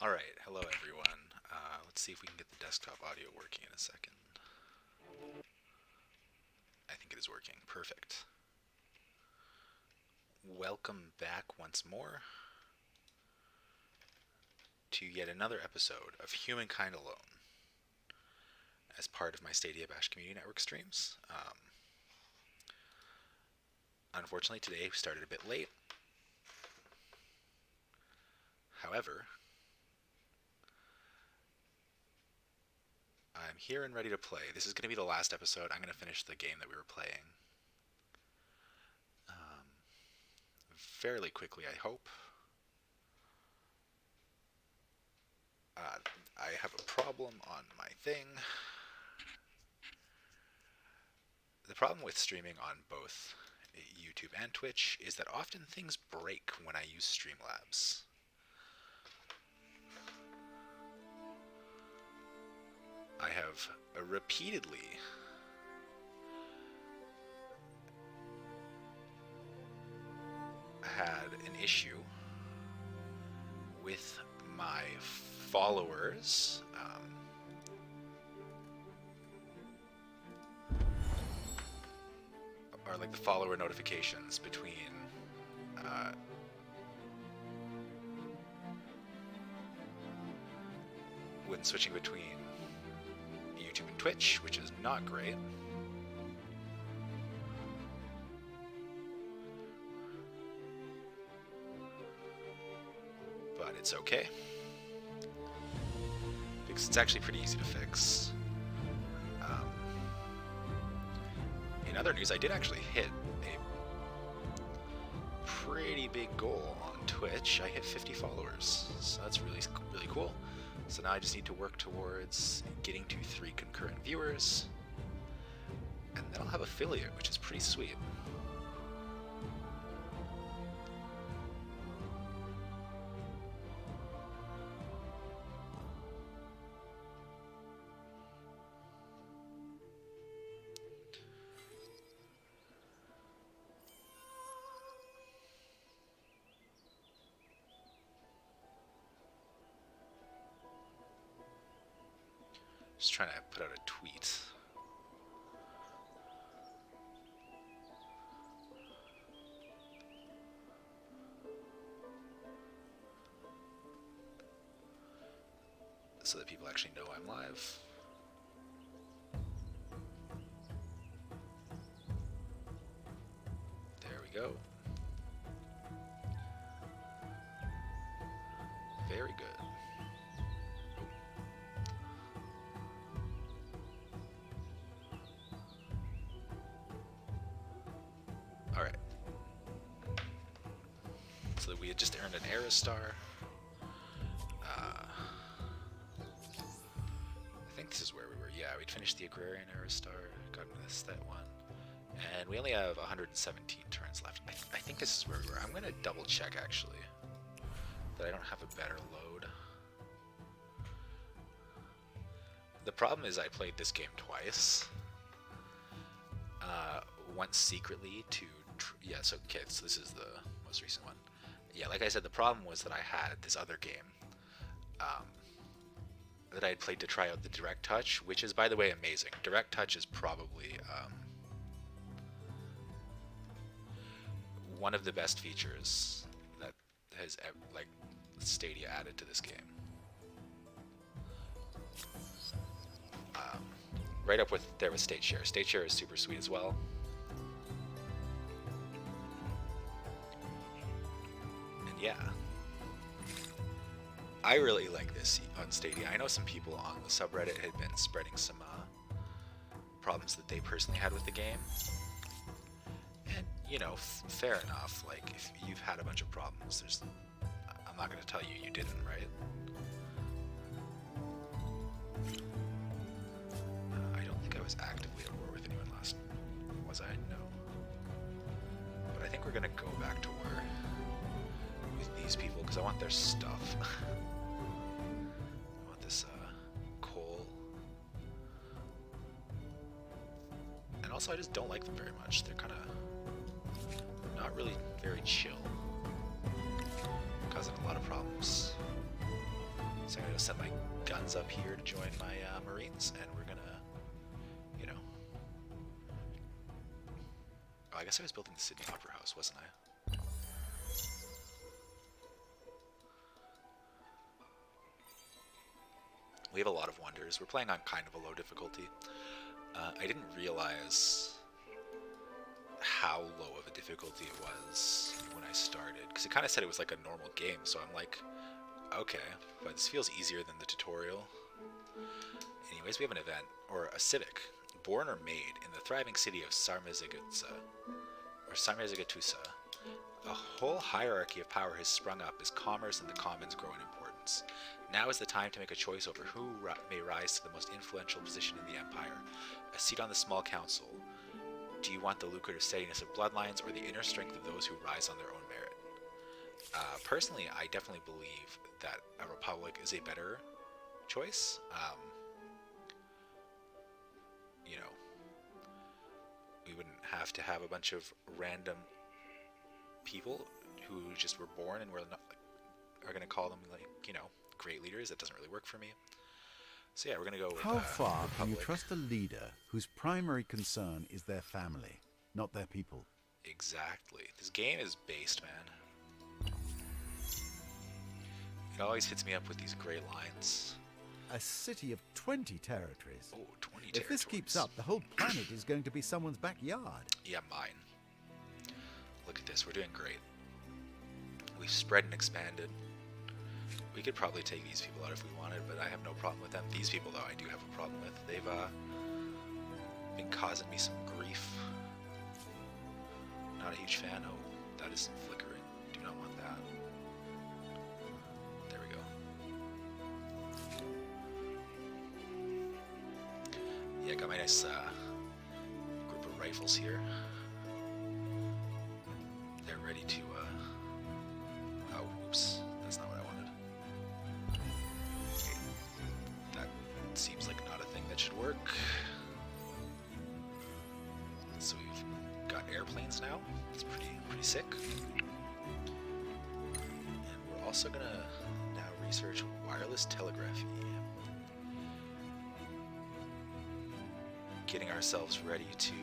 Alright, hello everyone. Let's see if we can get the desktop audio working in a second. I think it is working. Perfect. Welcome back once more to yet another episode of Humankind Alone as part of my Stadia Bash Community Network streams. Unfortunately, today we started a bit late. However, I'm here and ready to play. This is going to be the last episode. I'm going to finish the game that we were playing fairly quickly, I hope. I have a problem on my thing. The problem with streaming on both YouTube and Twitch is that often things break when I use Streamlabs. I have repeatedly had an issue with my followers or like the follower notifications between when switching between YouTube and Twitch, which is not great. But it's okay, because it's actually pretty easy to fix. In other news, I did actually hit a pretty big goal on Twitch. I hit 50 followers, so that's really cool. So now I just need to work towards getting to 3 concurrent viewers, and then I'll have affiliate, which is pretty sweet. Just trying to put out a tweet. So that people actually know I'm live. There we go. Very good. Alright. So we had just earned an Era Star. I think this is where we were. Yeah, we'd finished the Agrarian Era Star, gotten that one. And we only have 117 turns left. I think this is where we were. I'm going to double check, actually, that I don't have a better load. The problem is I played this game twice. Once secretly to... yeah, so this is the most recent one. Yeah, like I said, the problem was that I had this other game that I had played to try out the Direct Touch, which is, by the way, amazing. Direct Touch is probably one of the best features that has like Stadia added to this game. Right up with there with State Share. State Share is super sweet as well. And yeah, I really like this on Stadia. I know some people on the subreddit had been spreading some problems that they personally had with the game. And, you know, fair enough. Like, if you've had a bunch of problems, I'm not going to tell you you didn't, right? I don't think I was actively at war with anyone last... was I? No. But I think we're going to go back to war with these people, because I want their stuff. I want this coal. And also, I just don't like them very much. They're kind of not really very chill, causing a lot of problems. So I'm gonna send my guns up here to join my Marines, and we're gonna, you know. Oh, I guess I was building the Sydney Opera House, wasn't I? We have a lot of wonders. We're playing on kind of a low difficulty. I didn't realize how low of a difficulty it was when I started, because it kind of said it was like a normal game, so I'm like, okay, but this feels easier than the tutorial. Anyways, we have an event, or a civic, born or made in the thriving city of Sarmazigatusa. A whole hierarchy of power has sprung up as commerce and the commons grow in importance. Now is the time to make a choice over who may rise to the most influential position in the empire. A seat on the small council. Do you want the lucrative steadiness of bloodlines or the inner strength of those who rise on their own merit? Personally, I definitely believe that a republic is a better choice. You know, we wouldn't have to have a bunch of random people who just were born and are going to call them, like, you know, great leaders. That doesn't really work for me. So yeah, we're going to go with How far republic. can you trust a leader whose primary concern is their family, not their people? Exactly. This game is based, man. It always hits me up with these great lines. A city of 20 territories. Oh, 20 If this keeps up, the whole planet is going to be someone's backyard. Yeah, mine. Look at this, we're doing great. We've spread and expanded. We could probably take these people out if we wanted, but I have no problem with them. These people, though, I do have a problem with. They've been causing me some grief. Not a huge fan. Oh, that is flickering. Do not want that. There we go. Yeah, got my nice group of rifles here. They're ready to, oh, oops. That's not what I wanted. Okay. That seems like not a thing that should work. So we've got airplanes now. That's pretty sick. And we're also gonna now research wireless telegraphy. Getting ourselves ready to...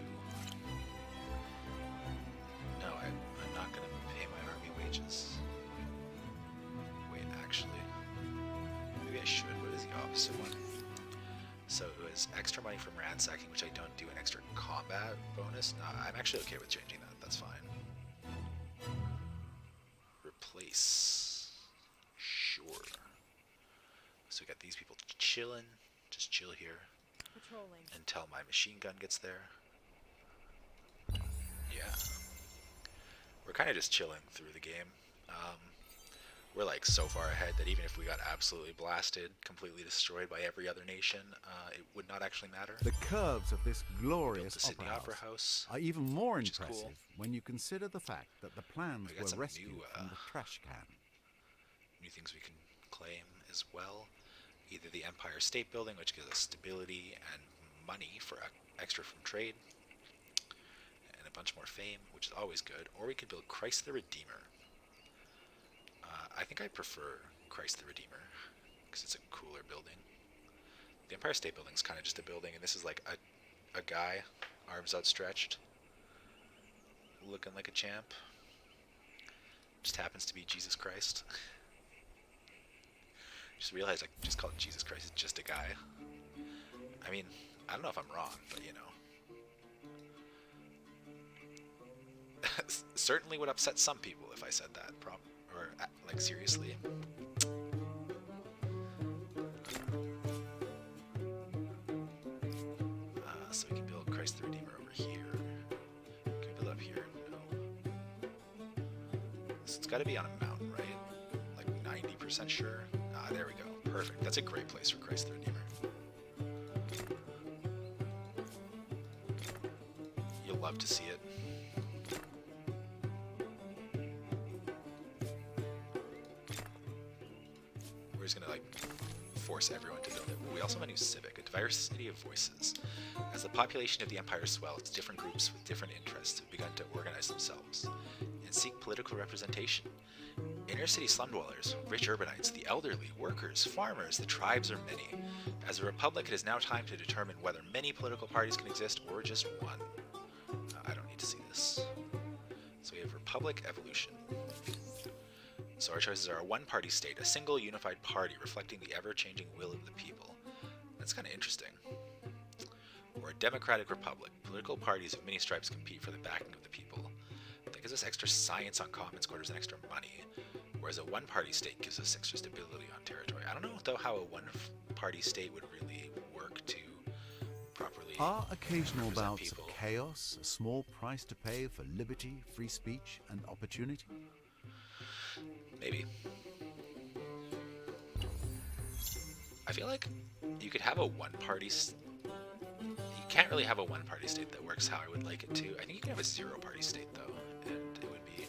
No, I'm not gonna pay my army wages. Wait, actually, maybe I should. What is the opposite one? So it was extra money from ransacking, which I don't do, an extra combat bonus. No, I'm actually okay with changing that. That's fine. Replace. Sure. So we got these people chilling. Just chill here. Patrolling. Until my machine gun gets there. Yeah. We're kind of just chilling through the game. We're like so far ahead that even if we got absolutely blasted, completely destroyed by every other nation, it would not actually matter. The curves of this glorious the Sydney Opera House are even more which is impressive cool. when you consider the fact that the plans We got were some rescued new, from the trash can. New things we can claim as well. Either the Empire State Building, which gives us stability and money for extra from trade, and a bunch more fame, which is always good. Or we could build Christ the Redeemer. I think I prefer Christ the Redeemer because it's a cooler building. The Empire State Building is kind of just a building, and this is like a guy, arms outstretched, looking like a champ. Just happens to be Jesus Christ. Just realized I just called Jesus Christ. It's just a guy. I mean, I don't know if I'm wrong, but you know. Certainly would upset some people if I said that. Or, like, seriously. So we can build Christ the Redeemer over here. We can build up here. No. So it's got to be on a mountain, right? Like 90% sure. Ah, there we go. Perfect. That's a great place for Christ the Redeemer. You'll love to see it. We're just gonna like force everyone to build it. We also have a new civic, a diversity of voices. As the population of the empire swells, different groups with different interests have begun to organize themselves and seek political representation. Inner city slum dwellers, rich urbanites, the elderly, workers, farmers, the tribes are many. As a republic, it is now time to determine whether many political parties can exist or just one. I don't need to see this. So we have Republic Evolution. So our choices are a one-party state, a single unified party reflecting the ever-changing will of the people. That's kind of interesting. Or a democratic republic. Political parties of many stripes compete for the backing of the people. That gives us extra science on commons quarters and extra money, whereas a one-party state gives us extra stability on territory. I don't know, though, how a one-party state would really work to properly Are occasional represent bouts people. of chaos a small price to pay for liberty, free speech, and opportunity? Maybe. I feel like you could have a one-party... You can't really have a one-party state that works how I would like it to. I think you can have a zero-party state, though, and it would be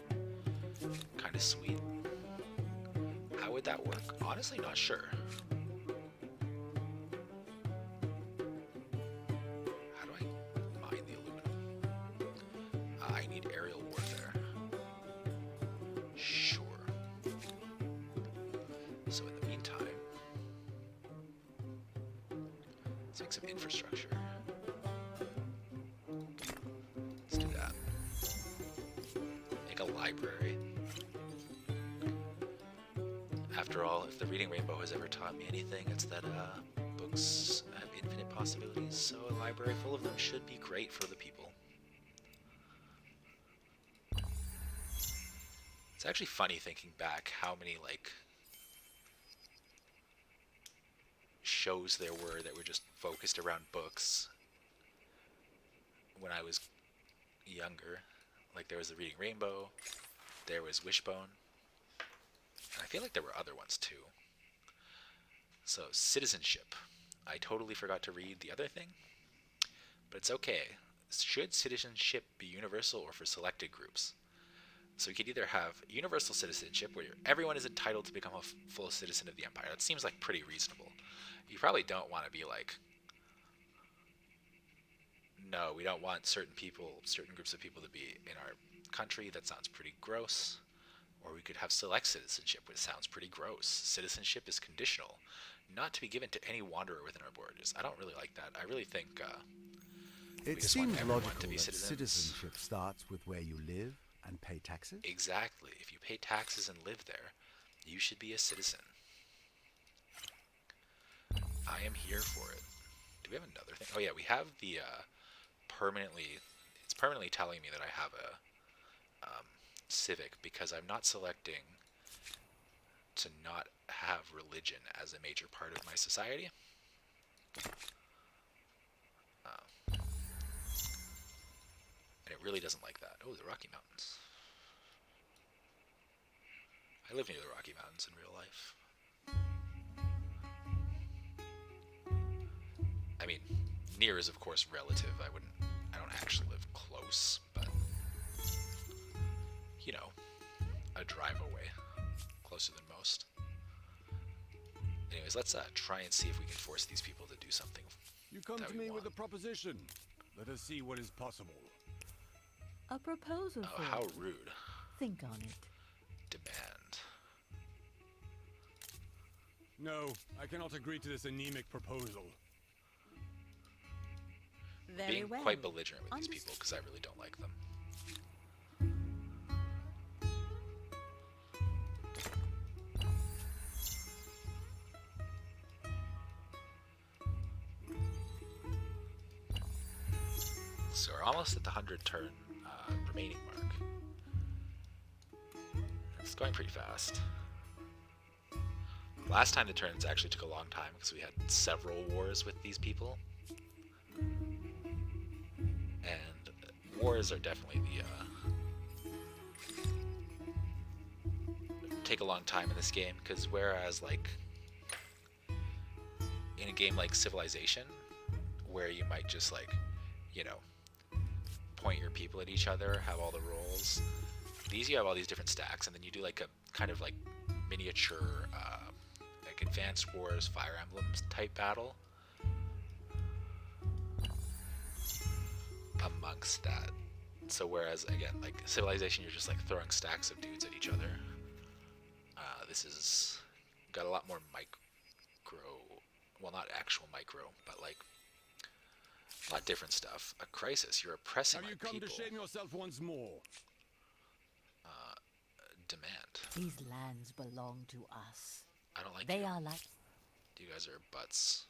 kind of sweet. How would that work? Honestly, not sure. How do I mine the aluminum? I need aerial warfare. Sure. So in the meantime, let's make some infrastructure. Let's do that. Make a library. After all, if the Reading Rainbow has ever taught me anything, it's that books have infinite possibilities, so a library full of them should be great for the people. It's actually funny thinking back how many, like, shows there were just focused around books when I was younger. Like, there was the Reading Rainbow, there was Wishbone, and I feel like there were other ones too. So, citizenship. I totally forgot to read the other thing, but it's okay. Should citizenship be universal or for selected groups? So we could either have universal citizenship, where everyone is entitled to become a full citizen of the empire. That seems like pretty reasonable. You probably don't want to be like, no, we don't want certain people, certain groups of people to be in our country. That sounds pretty gross. Or we could have select citizenship, which sounds pretty gross. Citizenship is conditional, not to be given to any wanderer within our borders. I don't really like that. I really think we It just want seems everyone logical to be that citizens. citizenship starts with where you live and pay taxes. Exactly. If you pay taxes and live there, you should be a citizen. I am here for it. Do we have another thing? Oh yeah, we have the permanently... It's permanently telling me that I have a civic because I'm not selecting to not have religion as a major part of my society. And it really doesn't like that. Oh, the Rocky Mountains. I live near the Rocky Mountains in real life. I mean, near is of course relative. I don't actually live close, but you know, a drive away, closer than most. Anyways, let's try and see if we can force these people to do something. You come that to we me with want. a proposition. Let us see what is possible. A proposal Oh, for how you. rude. Think on it. Demand. No, I cannot agree to this anemic proposal. Very Being well. quite belligerent with these Unders- people because I really don't like them. So we're almost at the 100 turn remaining mark. It's going pretty fast. Last time the turns actually took a long time because we had several wars with these people. And wars are definitely the take a long time in this game, because whereas like in a game like Civilization, where you might just like, you know, point your people at each other, have all the roles, these you have all these different stacks, and then you do like a kind of like miniature like Advanced Wars Fire Emblem type battle stat. So whereas again, like Civilization, you're just like throwing stacks of dudes at each other. This is got a lot more micro, well, not actual micro, but like a lot different stuff. A crisis. You're oppressing Have my you come people. to shame yourself once more? Demand. These lands belong to us. I don't like They you. are like. You guys are butts.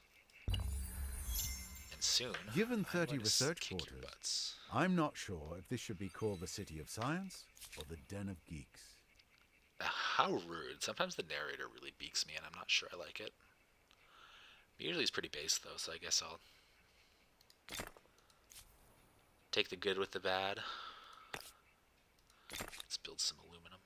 And soon, Given I'm 30 going to research kick your quarters, butts. I'm not sure if this should be called the City of Science or the Den of Geeks. How rude. Sometimes the narrator really beaks me and I'm not sure I like it. Usually it's pretty base though, so I guess I'll take the good with the bad. Let's build some aluminum.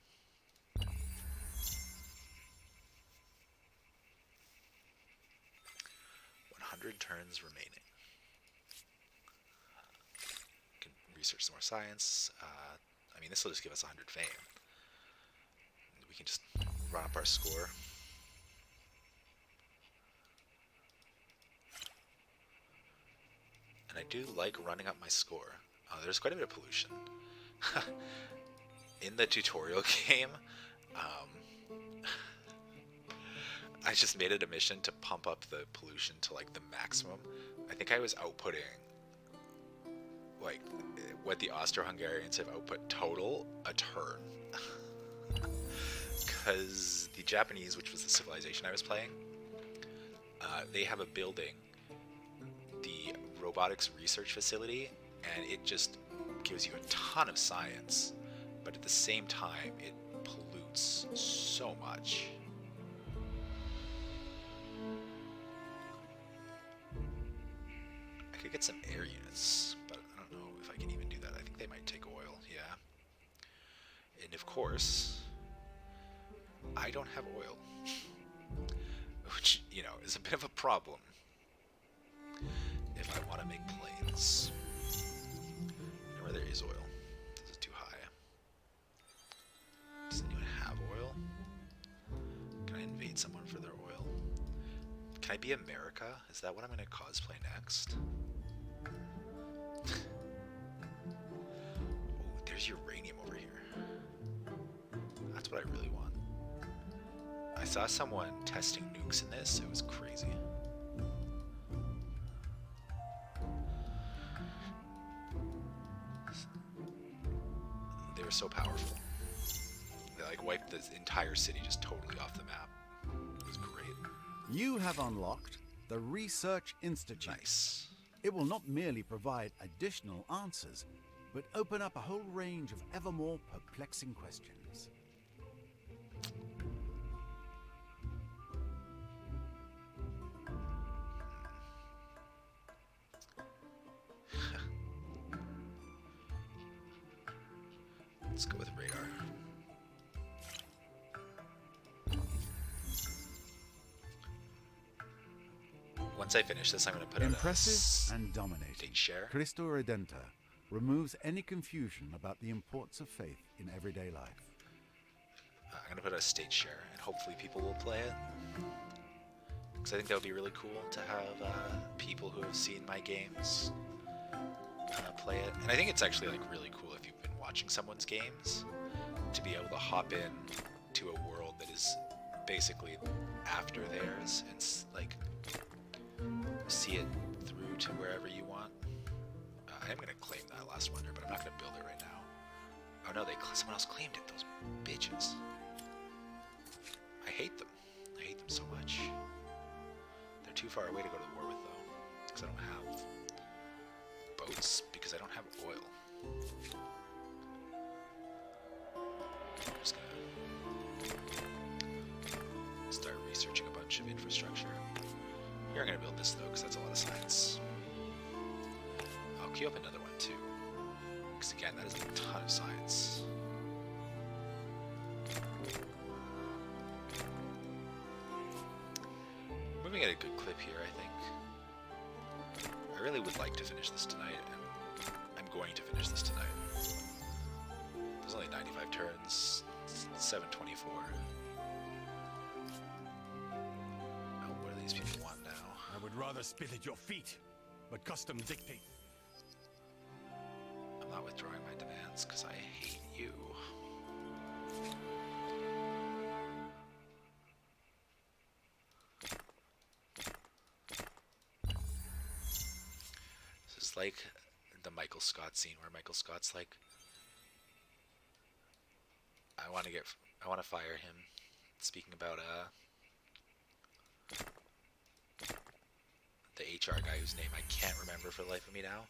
100 turns remaining. Can research some more science. I mean, this will just give us 100 fame. We can just run up our score. And I do like running up my score. There's quite a bit of pollution. In the tutorial game, I just made it a mission to pump up the pollution to like the maximum. I think I was outputting like what the Austro-Hungarians have output total a turn. Because the Japanese, which was the civilization I was playing, they have a building, the robotics research facility, and it just gives you a ton of science, but at the same time it pollutes so much. I could get some air units, but I don't know if I can even do that. I think they might take oil, yeah. And of course, I don't have oil, which, you know, is a bit of a problem if I want to make planes. And where there is oil. This is too high. Does anyone have oil? Can I invade someone for their oil? Can I be America? Is that what I'm going to cosplay next? Oh, there's uranium over here. That's what I really want. I saw someone testing nukes in this. It was crazy. They were so powerful. They like wiped the entire city just totally off the map. It was great. You have unlocked the Research Institute. Nice. It will not merely provide additional answers, but open up a whole range of ever more perplexing questions. Let's go with radar. Once I finish this, I'm going to put Impressive out and a dominating, state share. Cristo Redenta removes any confusion about the importance of faith in everyday life. I'm going to put out a state share, and hopefully people will play it. Because I think that would be really cool to have people who have seen my games play it. And I think it's actually like really cool if you've been watching someone's games to be able to hop in to a world that is basically after theirs and like see it through to wherever you want. I am going to claim that last wonder, but I'm not going to build it right now. Oh no, someone else claimed it, those bitches. I hate them. I hate them so much. They're too far away to go to war with though, because I don't have boats, because I don't have oil. I'm just gonna start researching a bunch of infrastructure. Here I'm gonna build this though, because that's a lot of science. I'll queue up another one too, because again, that is a ton of science. Moving at a good clip here, I think. I really would like to finish this tonight, and I'm going to finish this tonight. There's only 95 turns, 724. Oh, what do these people want now? I would rather spit at your feet, but custom dictate. not withdrawing my demands because I hate you. This is like the Michael Scott scene where Michael Scott's like, I want to fire him. Speaking about the HR guy whose name I can't remember for the life of me now.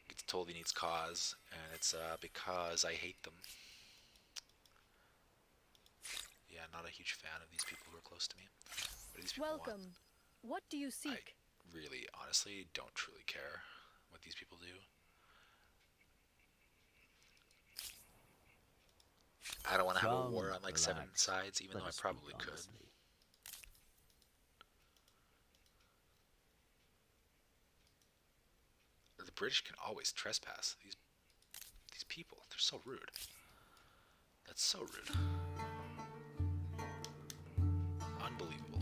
Gets told he needs cause, and it's because I hate them. Yeah, not a huge fan of these people who are close to me. What do these people Welcome. want? What do you seek? I really, honestly, don't truly care what these people do. I don't want to have a war on like 7 sides, even though I probably could. The British can always trespass. These people, they're so rude. That's so rude. Unbelievable.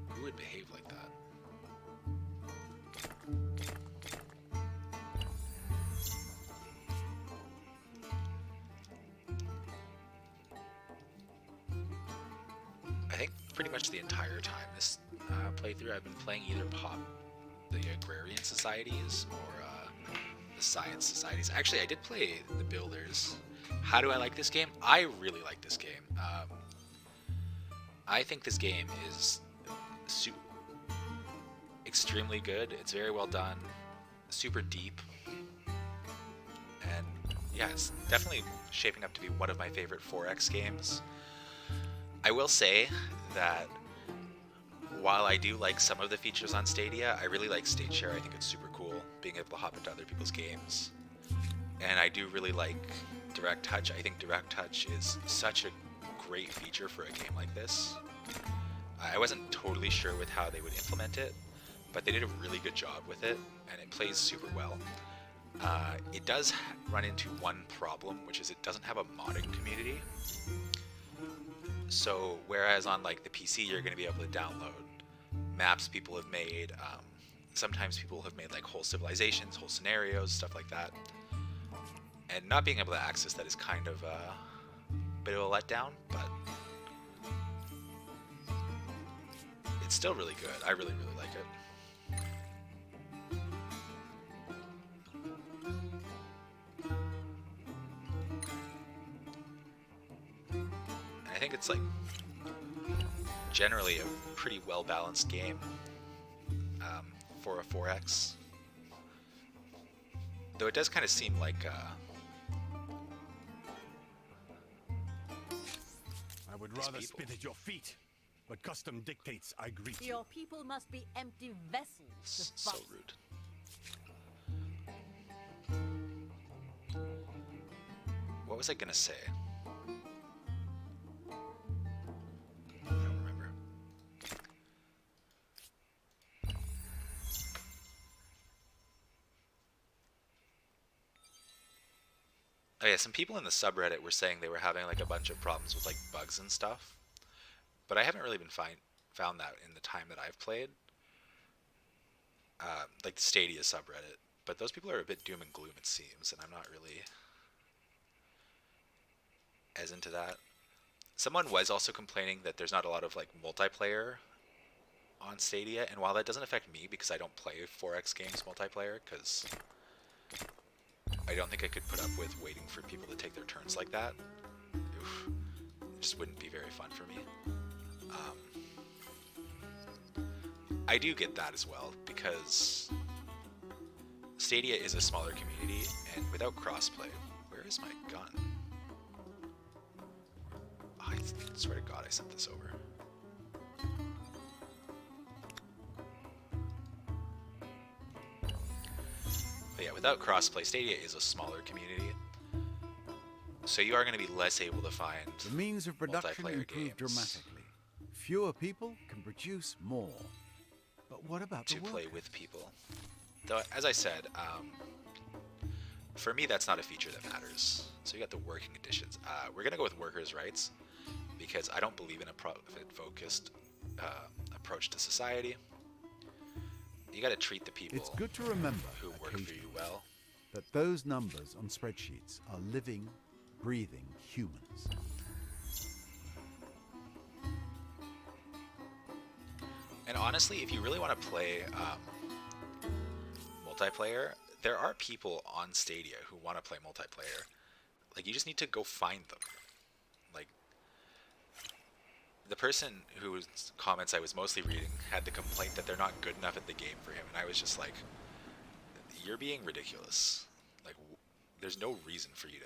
Who would behave like that? I think pretty much the entire time this playthrough I've been playing either the agrarian societies or the science societies. Actually, I did play the builders. How do I like this game? I really like this game. I think this game is extremely good. It's very well done, super deep, and yeah, it's definitely shaping up to be one of my favorite 4X games. I will say that while I do like some of the features on Stadia, I really like State Share. I think it's super cool, being able to hop into other people's games. And I do really like Direct Touch. I think Direct Touch is such a great feature for a game like this. I wasn't totally sure with how they would implement it, but they did a really good job with it, and it plays super well. It does run into one problem, which is it doesn't have a modding community. So whereas on like the PC you're going to be able to download maps people have made, sometimes people have made like whole civilizations, whole scenarios, stuff like that, and not being able to access that is kind of a bit of a letdown, but it's still really good. I really like it. I think it's like generally a pretty well balanced game for a 4X. Though it does kind of seem like I would rather spit at your feet, but custom dictates I greet you. Your people must be empty vessels to so fight. rude. What was I gonna say? I don't remember. Oh yeah, some people in the subreddit were saying they were having like a bunch of problems with like bugs and stuff, but I haven't really been found that in the time that I've played. Like the Stadia subreddit, but those people are a bit doom and gloom it seems, and I'm not really as into that. Someone was also complaining that there's not a lot of like multiplayer on Stadia, and while that doesn't affect me because I don't play 4X games multiplayer, because I don't think I could put up with waiting for people to take their turns like that. Oof. It just wouldn't be very fun for me. I do get that as well, because Stadia is a smaller community, and without crossplay, where is my gun? Oh, I swear to God I sent this over. But yeah, without crossplay, Stadia is a smaller community, so you are going to be less able to find The means of production multiplayer improve games dramatically. Fewer people can produce more. But what about to the play workers? with people. Though, as I said, for me that's not a feature that matters. So you got the working conditions. We're going to go with workers' rights, because I don't believe in a profit-focused approach to society. You got to treat the people It's good to remember who work for you occasionally well. that those numbers on spreadsheets are living, breathing humans. And honestly, if you really want to play multiplayer, there are people on Stadia who want to play multiplayer. Like, you just need to go find them. Like, the person whose comments I was mostly reading had the complaint that they're not good enough at the game for him, and I was just like, you're being ridiculous. Like, there's no reason for you to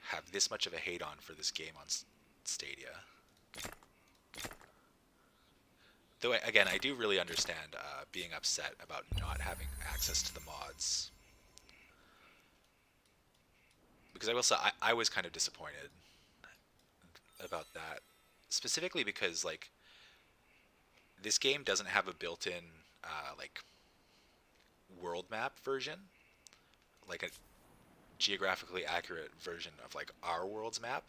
have this much of a hate on for this game on Stadia. Though, again, I do really understand being upset about not having access to the mods. Because I will say, I was kind of disappointed about that. Specifically because, like, this game doesn't have a built-in, like, world map version. Like, a geographically accurate version of, like, our world's map.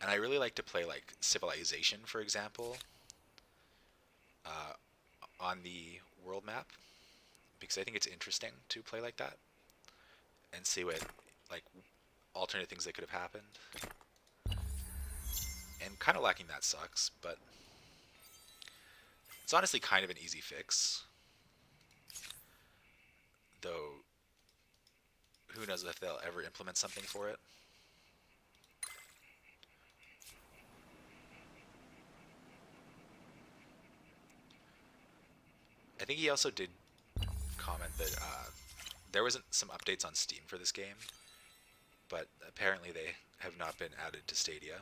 And I really like to play, like, Civilization, for example, on the world map, because I think it's interesting to play like that and see what, like, alternate things that could have happened. And kind of lacking that sucks, but it's honestly kind of an easy fix. Though, who knows if they'll ever implement something for it. I think he also did comment that there wasn't some updates on Steam for this game, but apparently they have not been added to Stadia.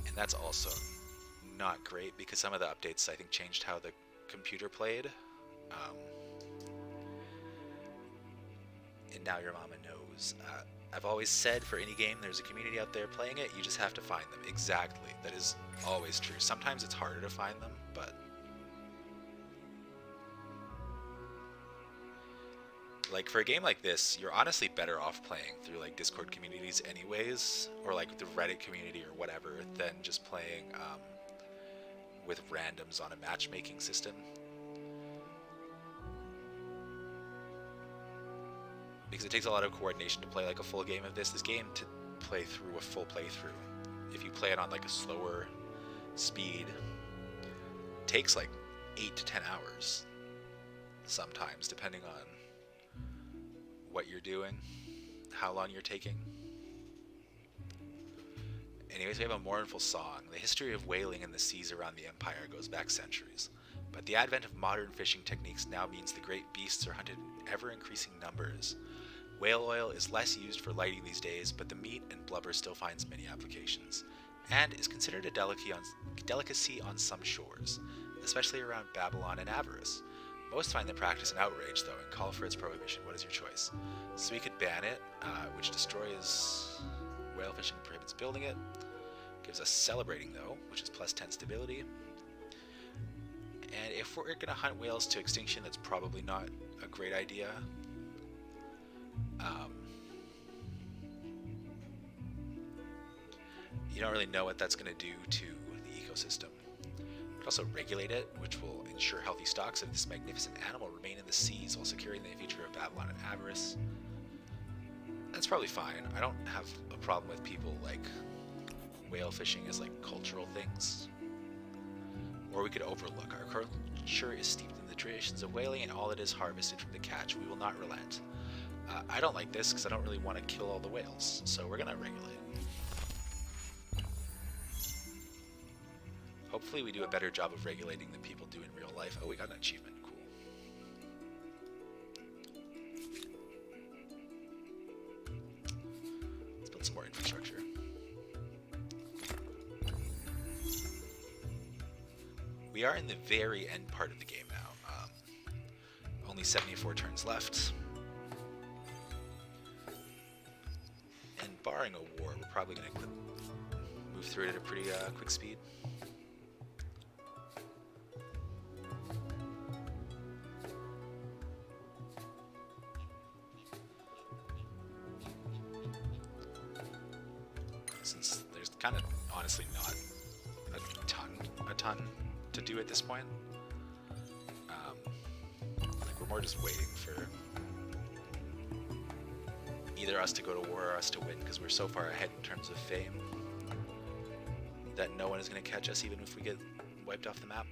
And that's also not great, because some of the updates, I think, changed how the computer played. And now your mama knows. I've always said, for any game, there's a community out there playing it, you just have to find them. Exactly. That is always true. Sometimes it's harder to find them, but like, for a game like this, you're honestly better off playing through, like, Discord communities anyways, or like the Reddit community or whatever, than just playing with randoms on a matchmaking system. Because it takes a lot of coordination to play like a full game of this. This game, to play through a full playthrough, if you play it on like a slower speed, takes like 8 to 10 hours sometimes, depending on what you're doing, how long you're taking. Anyways, we have a mournful song. The history of whaling in the seas around the Empire goes back centuries, but the advent of modern fishing techniques now means the great beasts are hunted in ever-increasing numbers. Whale oil is less used for lighting these days, but the meat and blubber still finds many applications, and is considered a delicacy on some shores, especially around Babylon and Avaris. Most find the practice an outrage, though, and call for its prohibition. What is your choice? So we could ban it, which destroys whale fishing and prohibits building it. Gives us celebrating, though, which is plus 10 stability. And if we're going to hunt whales to extinction, that's probably not a great idea. You don't really know what that's going to do to the ecosystem. We could also regulate it, which will ensure healthy stocks of this magnificent animal remain in the seas while securing the future of Babylon and Avaris. That's probably fine. I don't have a problem with people like whale fishing as like cultural things. Or we could overlook. Our culture is steeped in the traditions of whaling, and all that is harvested from the catch. We will not relent. I don't like this because I don't really want to kill all the whales, so we're going to regulate. Hopefully we do a better job of regulating than people do in real life. Oh, we got an achievement. Cool. Let's build some more infrastructure. We are in the very end part of the game now. Only 74 turns left. And barring a war, we're probably going to move through it at a pretty quick speed. Since there's kind of honestly not a ton to do at this point. Like we're more just waiting for either us to go to war or us to win, because we're so far ahead in terms of fame that no one is going to catch us even if we get wiped off the map.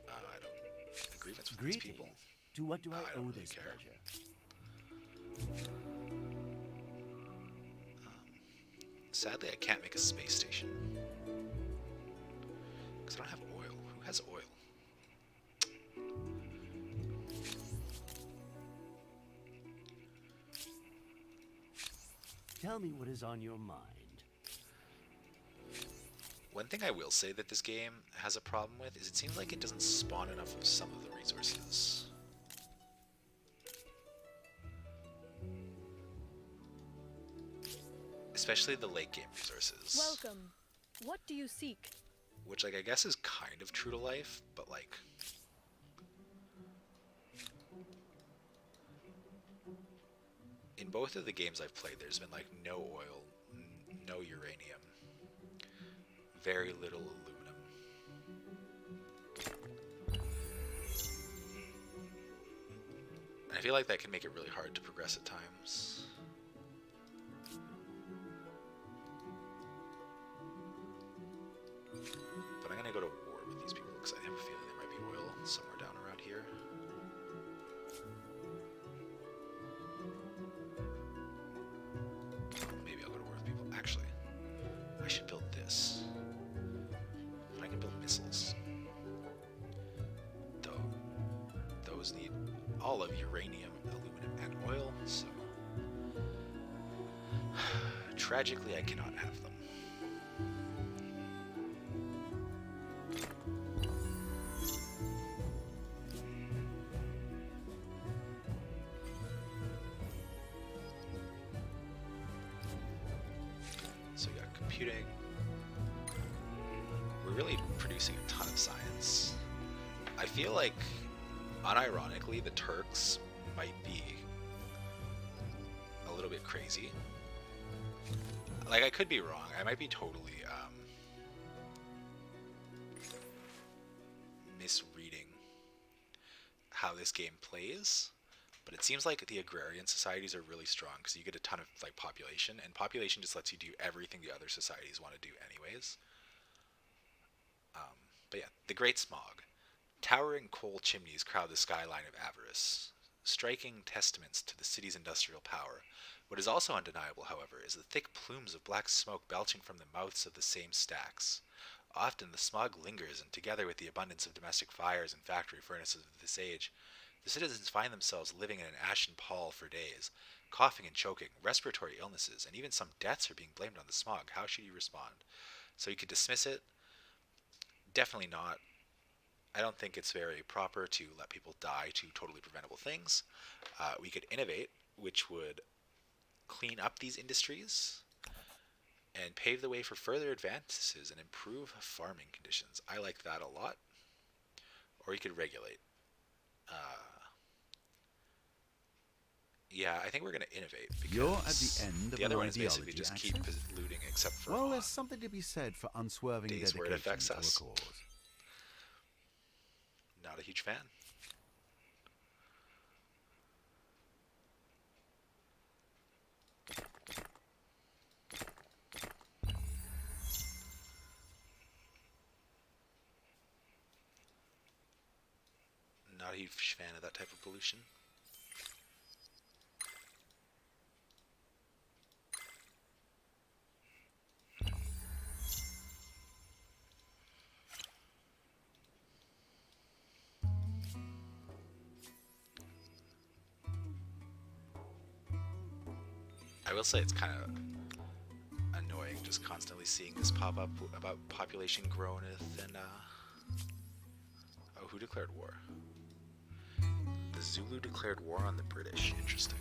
I don't agreements with these people. To what do I don't owe really this care. pleasure? Sadly, I can't make a space station because I don't have oil. Who has oil? Tell me what is on your mind. One thing I will say that this game has a problem with is it seems like it doesn't spawn enough of some of the resources. Especially the late game resources. Welcome. What do you seek? Which, like, I guess is kind of true to life, but, like... in both of the games I've played, there's been, like, no oil, no uranium, very little aluminum. And I feel like that can make it really hard to progress at times. But I'm gonna go to war with these people because I have a feeling there might be oil somewhere down around here. Maybe I'll go to war with people. Actually, I should build this. I can build missiles. Though, those need all of uranium, aluminum, and oil, so... tragically, I cannot have them. So we got computing. We're really producing a ton of science. I feel like, unironically, the Turks might be a little bit crazy. Like, I could be wrong. I might be totally misreading how this game plays. But it seems like the agrarian societies are really strong because you get a ton of like population, and population just lets you do everything the other societies want to do anyways. But yeah, the Great Smog. Towering coal chimneys crowd the skyline of avarice, striking testaments to the city's industrial power. What is also undeniable, however, is the thick plumes of black smoke belching from the mouths of the same stacks. Often the smog lingers, and together with the abundance of domestic fires and factory furnaces of this age, the citizens find themselves living in an ashen pall for days, coughing and choking, respiratory illnesses, and even some deaths are being blamed on the smog. How should you respond? So you could dismiss it. Definitely not. I don't think it's very proper to let people die to totally preventable things. We could innovate, which would clean up these industries and pave the way for further advances and improve farming conditions. I like that a lot. Or you could regulate. Yeah, I think we're going to innovate. Because You're at the end of the other an one is basically ideology, just keep Axis? looting, except for Well, there's something to be said for unswerving days where it dedication affects to us. a cause. Not a huge fan. Not a huge fan of that type of pollution. I will say it's kind of annoying just constantly seeing this pop up about population growneth and oh, who declared war? The Zulu declared war on the British. Interesting.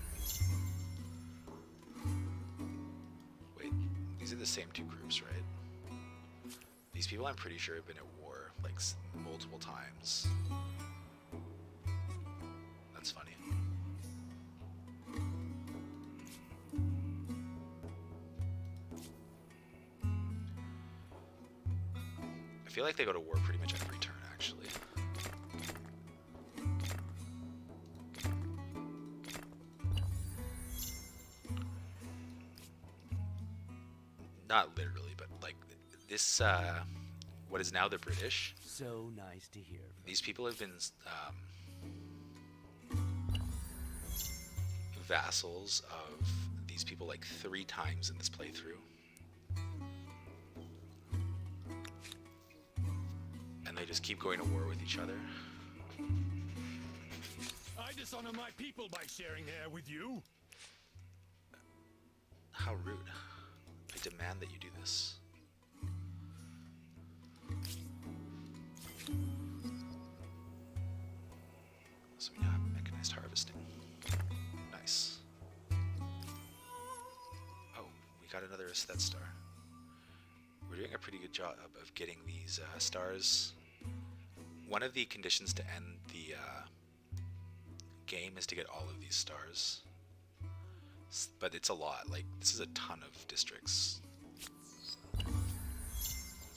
Wait, these are the same two groups, right? These people I'm pretty sure have been at war like multiple times. I feel like they go to war pretty much every turn, actually. Not literally, but like this, what is now the British. So nice to hear. These people have been vassals of these people like 3 times in this playthrough. And they just keep going to war with each other. I dishonor my people by sharing air with you. How rude. I demand that you do this. So we now have mechanized harvesting. Nice. Oh, we got another Aesthete star. We're doing a pretty good job of getting these stars. One of the conditions to end the game is to get all of these stars. But it's a lot. Like, this is a ton of districts.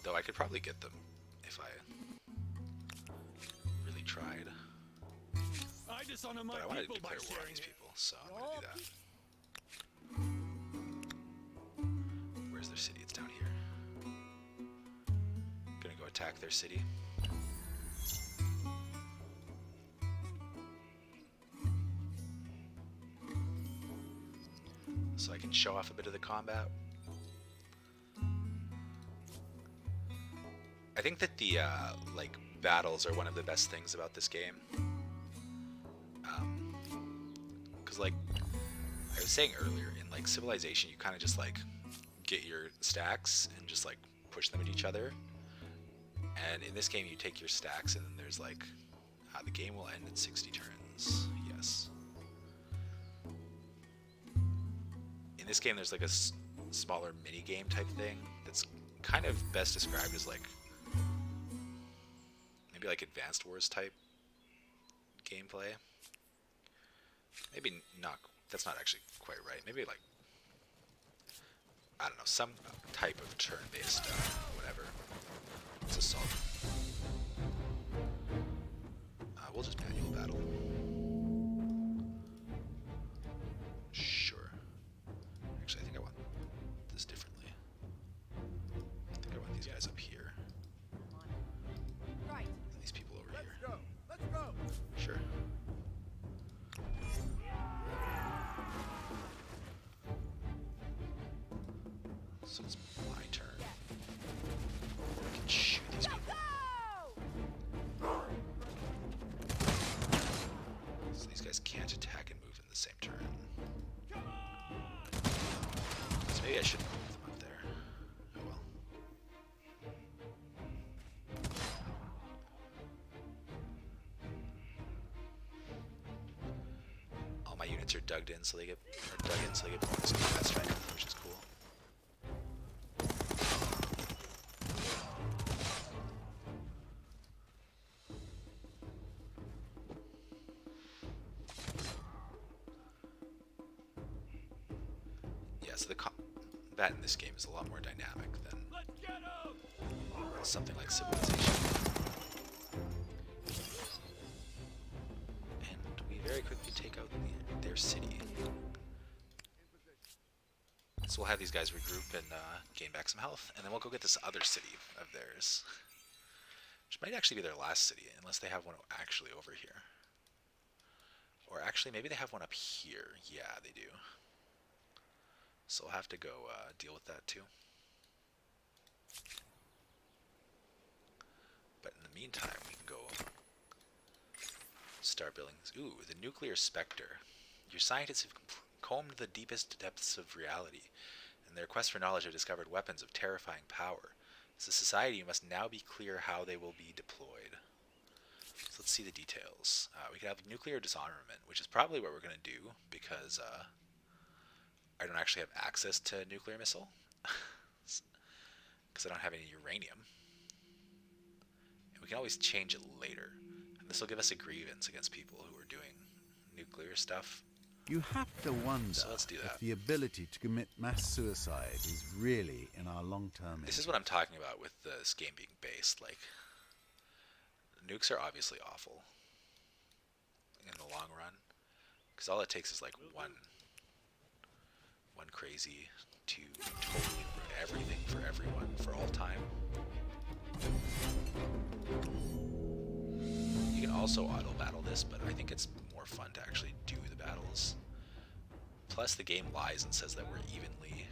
Though I could probably get them if I really tried. I dishonor my But I want to people by declare war on sharing these air. people, so I'm going to do that. Where's their city? It's down here. Gonna go attack their city. So I can show off a bit of the combat. I think that the like battles are one of the best things about this game. Because like I was saying earlier, in like Civilization, you kind of just like get your stacks and just like push them at each other. And in this game, you take your stacks and then there's like the game will end in 60 turns. Yes. In this game, there's like a smaller mini game type thing that's kind of best described as like maybe like Advanced Wars type gameplay. Maybe not. That's not actually quite right. Maybe like I don't know, some type of turn-based whatever. It's assault. We'll just manual battle. Sure. Actually, I think I want this differently. I think I want these guys up here. Right. And these people over here. Go. Let's go. Sure. So it's my turn. I can shoot these people. So these guys can't attack and move in the same turn. So maybe I shouldn't move them up there. Oh well. All my units are dug in so they get bonus combat strength, which is cool. Yeah, so the combat in this game is a lot more dynamic than something like Civilization. And we very quickly take out their city. So we'll have these guys regroup and gain back some health, and then we'll go get this other city of theirs. Which might actually be their last city, unless they have one actually over here. Or actually, maybe they have one up here. Yeah, they do. So we'll have to go deal with that too. But in the meantime, we can go start building. Ooh, the Nuclear Spectre. Your scientists have combed the deepest depths of reality. In their quest for knowledge, have discovered weapons of terrifying power. As a society, you must now be clear how they will be deployed. So let's see the details. We can have nuclear disarmament, which is probably what we're going to do, because I don't actually have access to a nuclear missile. Because I don't have any uranium. And we can always change it later. And this will give us a grievance against people who are doing nuclear stuff. You have to wonder So let's do that. if the ability to commit mass suicide is really in our long-term This is what I'm talking about with this game being based. Like, nukes are obviously awful in the long run, because all it takes is like one crazy to totally ruin everything for everyone for all time. You can also auto battle this, but I think it's more fun to actually do the battles. Plus the game lies and says that we're evenly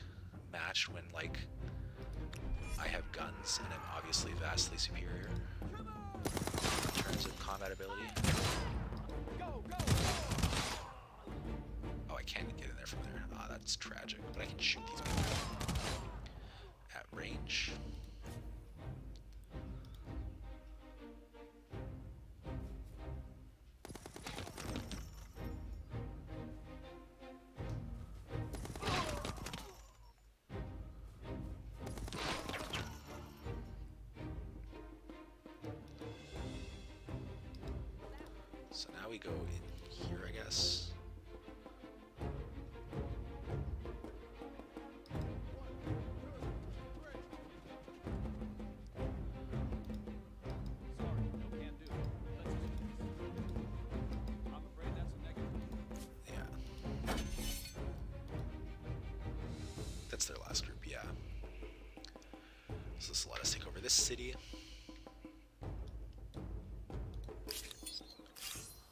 matched when like I have guns and I'm obviously vastly superior in terms of combat ability. Oh, I can't get in there from there. Ah, that's tragic. But I can shoot these people at range. So now we go in here, I guess. Yeah. That's their last group, yeah. So this will let us take over this city.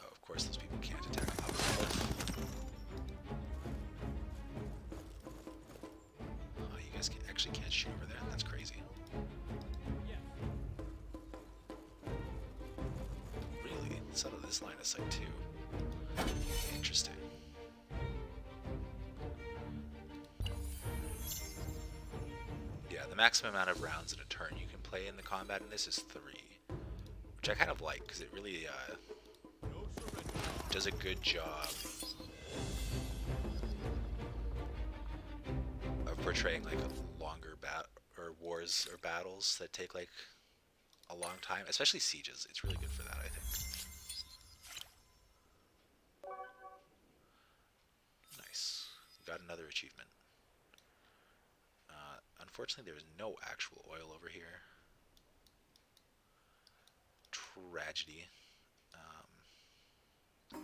Of course, those people can't attack up above. Oh, you guys actually can't shoot over there? That's crazy. Really? It's out of this line of sight too. Interesting. Yeah, the maximum amount of rounds in a turn you can play in the combat in this is 3. Which I kind of like, because it really does a good job of portraying like longer wars or battles that take like a long time, especially sieges. It's really good for that, I think. Nice. Got another achievement. Unfortunately, there is no actual oil over here. Tragedy. I'm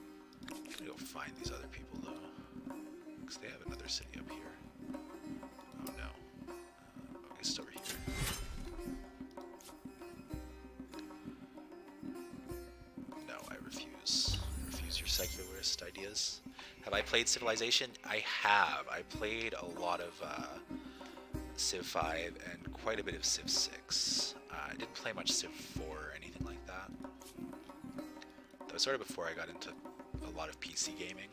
gonna go find these other people though, because they have another city up here. Oh no. I guess it's over here. No, I refuse. I refuse your secularist ideas. Have I played Civilization? I have. I played a lot of Civ 5 and quite a bit of Civ 6. I didn't play much Civ 4 or anything like that. That was sort of before I got into a lot of PC gaming.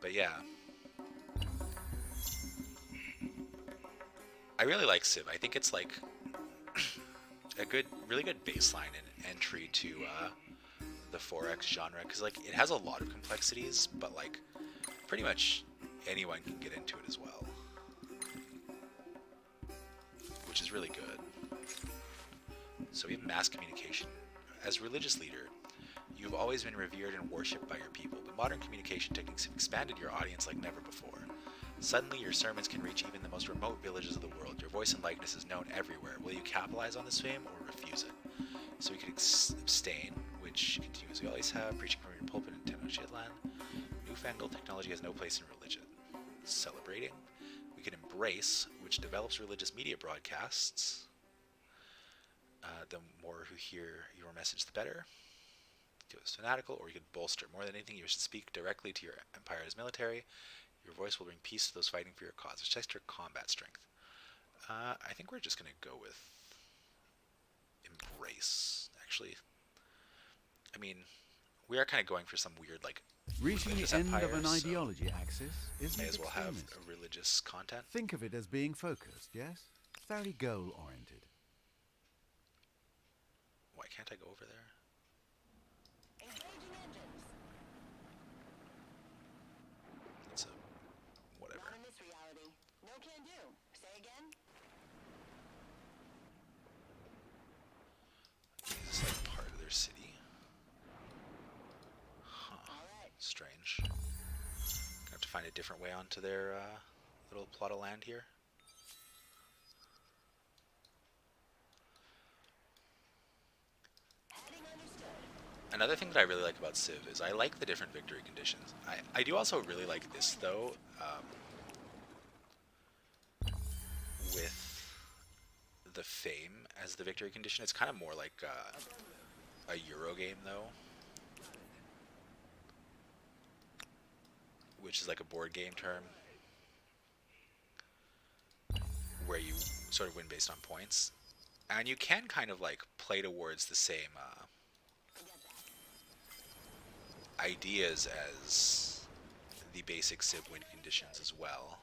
But yeah. I really like Civ. I think it's like a really good baseline and entry to the 4X genre, because like it has a lot of complexities, but like pretty much anyone can get into it as well, which is really good. So we have mass communication. As religious leader, you've always been revered and worshipped by your people, but modern communication techniques have expanded your audience like never before. Suddenly, your sermons can reach even the most remote villages of the world. Your voice and likeness is known everywhere. Will you capitalize on this fame or refuse it? So we can abstain, which continues. We always have, preaching from your pulpit in Tenochtitlan. Newfangled technology has no place in religion. Celebrating. We can embrace, which develops religious media broadcasts. The more who hear your message, the better. It was fanatical, or you could bolster. More than anything, you should speak directly to your empire's military. Your voice will bring peace to those fighting for your cause. Which checks your combat strength. I think we're just going to go with embrace, actually. I mean, we are kind of going for some weird, like, reaching the end of an ideology axis isn't may as well have extremist. a religious content. Think of it as being focused, yes? Very goal-oriented. Why can't I go over there? Engaging engines. It's a whatever. Not in this reality. No can do. Say again? Is this like part of their city? find a different way onto their little plot of land here. Another thing that I really like about Civ is I like the different victory conditions. I do also really like this, though, with the Fame as the victory condition. It's kind of more like a Euro game, though, which is like a board game term, where you sort of win based on points. And you can kind of like play towards the same ideas as the basic Civ win conditions as well.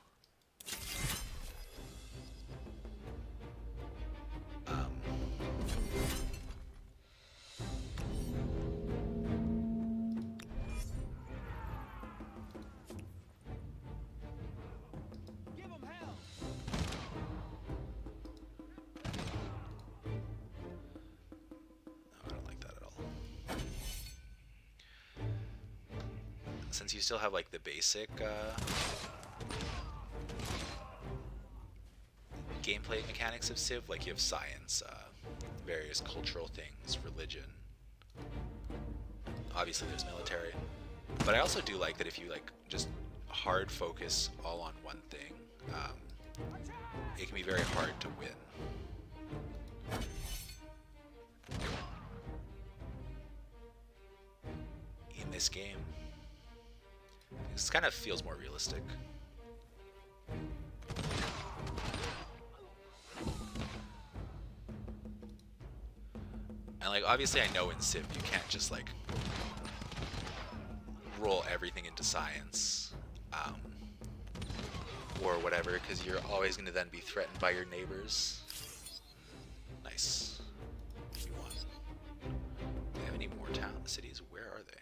Since you still have like the basic gameplay mechanics of Civ, like you have science, various cultural things, religion. Obviously there's military. But I also do like that if you like just hard focus all on one thing, it can be very hard to win. In this game, this kind of feels more realistic. And like obviously I know in Civ you can't just like roll everything into science or whatever, because you're always going to then be threatened by your neighbors. Nice. You won. Do they have any more town cities? Where are they?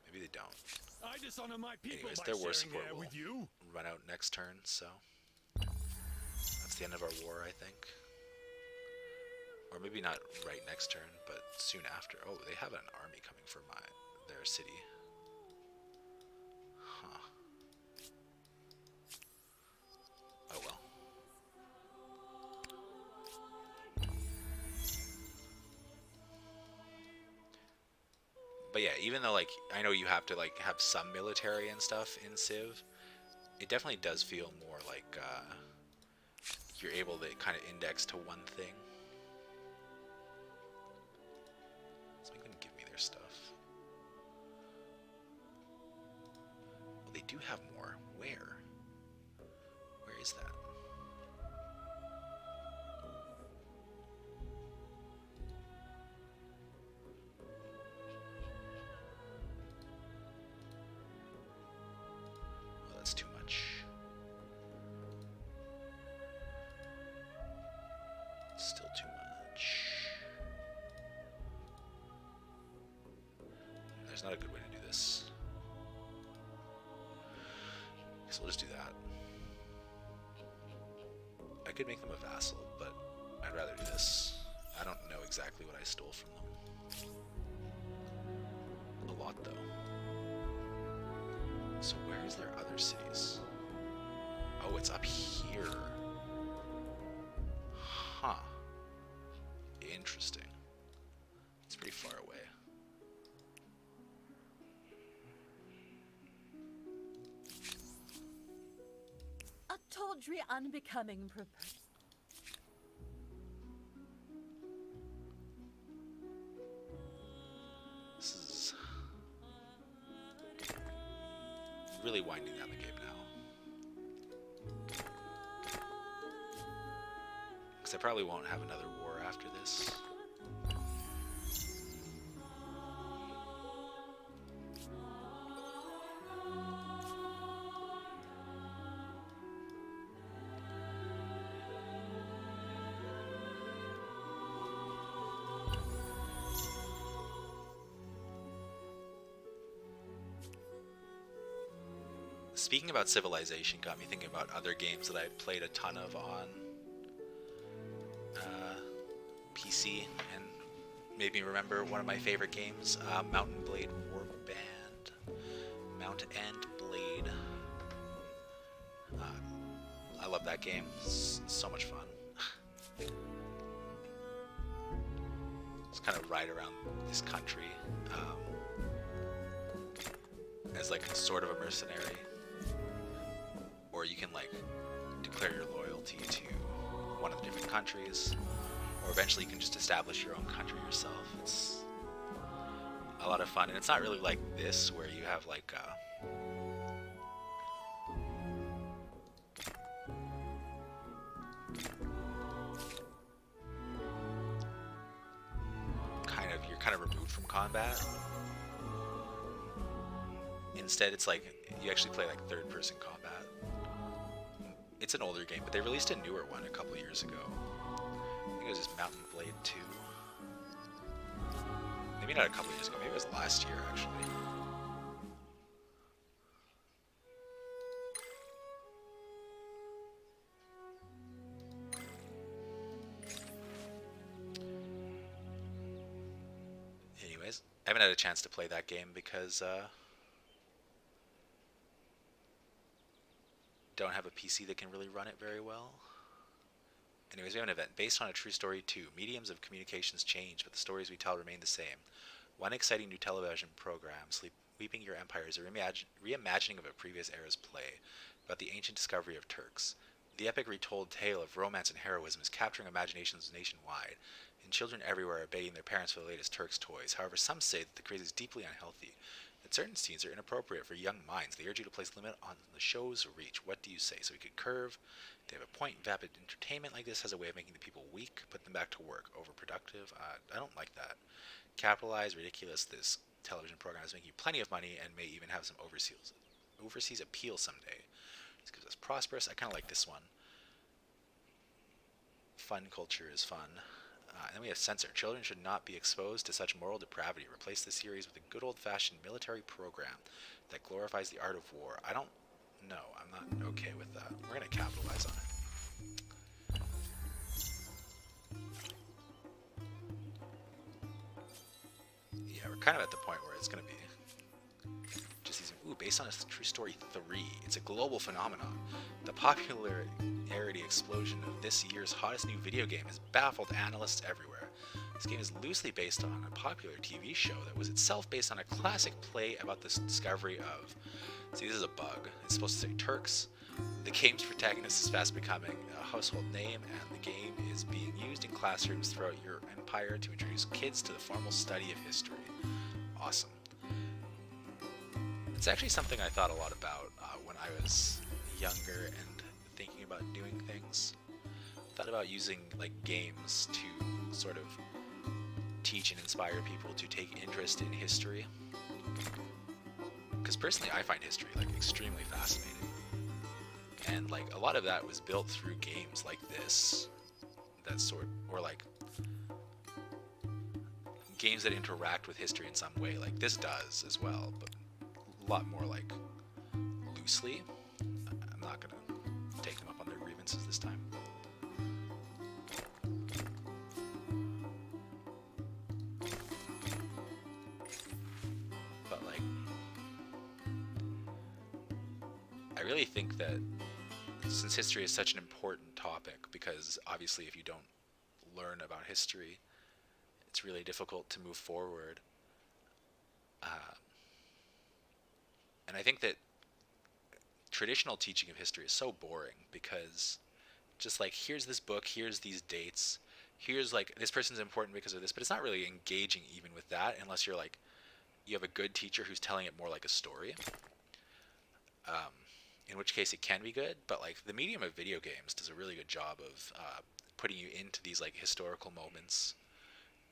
Maybe they don't. I dishonor my people. Anyways, by their war sharing support air will with you. run out next turn, so that's the end of our war, I think. Or maybe not right next turn, but soon after. Oh, they have an army coming for their city. Huh. Oh well. But yeah, even though like I know you have to like have some military and stuff in Civ, it definitely does feel more like you're able to kind of index to one thing. Let's make them give me their stuff. Well, they do have more. Where? Where is that? Well, that's too much. Still too much. There's not a good way to do this. So we'll just do that. I could make them a vassal, but I'd rather do this. I don't know exactly what I stole from them. A lot, though. So where is their other cities? Oh, it's up here. Huh. Interesting. It's pretty far away. A tawdry, unbecoming proposal. This is really winding down the game now. Because I probably won't have another war after this. Speaking about Civilization got me thinking about other games that I played a ton of on PC, and made me remember one of my favorite games, Mountain Blade Warband. Mount and Blade. I love that game. It's so much fun. Just kind of ride around this country as like sort of a mercenary, or you can like declare your loyalty to one of the different countries, or eventually you can just establish your own country yourself. It's a lot of fun, and it's not really like this where you have like you're kind of removed from combat. Instead, it's like you actually play like third-person combat. It's an older game, but they released a newer one a couple years ago. I think it was just Mountain Blade 2. Maybe not a couple years ago, maybe it was last year actually. Anyways, I haven't had a chance to play that game because don't have a PC that can really run it very well. Anyways, we have an event based on a true story 2. Mediums of communications change, but the stories we tell remain the same. One exciting new television program, Sweeping Your Empire, is a reimagining of a previous era's play about the ancient discovery of Turks. The epic retold tale of romance and heroism is capturing imaginations nationwide, and children everywhere are begging their parents for the latest Turks toys. However, some say that the craze is deeply unhealthy, that certain scenes are inappropriate for young minds. They urge you to place limit on the show's reach. What do you say? So we could curve. They have a point. Vapid entertainment like this has a way of making the people weak, put them back to work. Overproductive. I don't like that. Capitalize. Ridiculous. This television program is making you plenty of money and may even have some overseas appeal someday. This gives us prosperous. I kind of like this one. Fun culture is fun. And then we have censor. Children should not be exposed to such moral depravity. Replace the series with a good old-fashioned military program that glorifies the art of war. I don't know. I'm not okay with that. We're going to capitalize on it. Yeah, we're kind of at the point where it's going to be just these. Ooh, based on a true story 3. It's a global phenomenon. The popularity explosion of this year's hottest new video game has baffled analysts everywhere. This game is loosely based on a popular TV show that was itself based on a classic play about the discovery of... See, this is a bug. It's supposed to say Turks. The game's protagonist is fast becoming a household name, and the game is being used in classrooms throughout your empire to introduce kids to the formal study of history. Awesome. It's actually something I thought a lot about when I was younger and thinking about doing things. I thought about using like games to sort of teach and inspire people to take interest in history. Because personally, I find history like extremely fascinating, and like a lot of that was built through games like this, or like games that interact with history in some way. Like this does as well, but a lot more like loosely. I'm not gonna take them up on their grievances this time. But like, I really think that since history is such an important topic, because obviously if you don't learn about history, it's really difficult to move forward. And I think that traditional teaching of history is so boring, because just like, here's this book, here's these dates, here's like, this person's important because of this, but it's not really engaging even with that unless you're like, you have a good teacher who's telling it more like a story. In which case it can be good, but like the medium of video games does a really good job of putting you into these like historical moments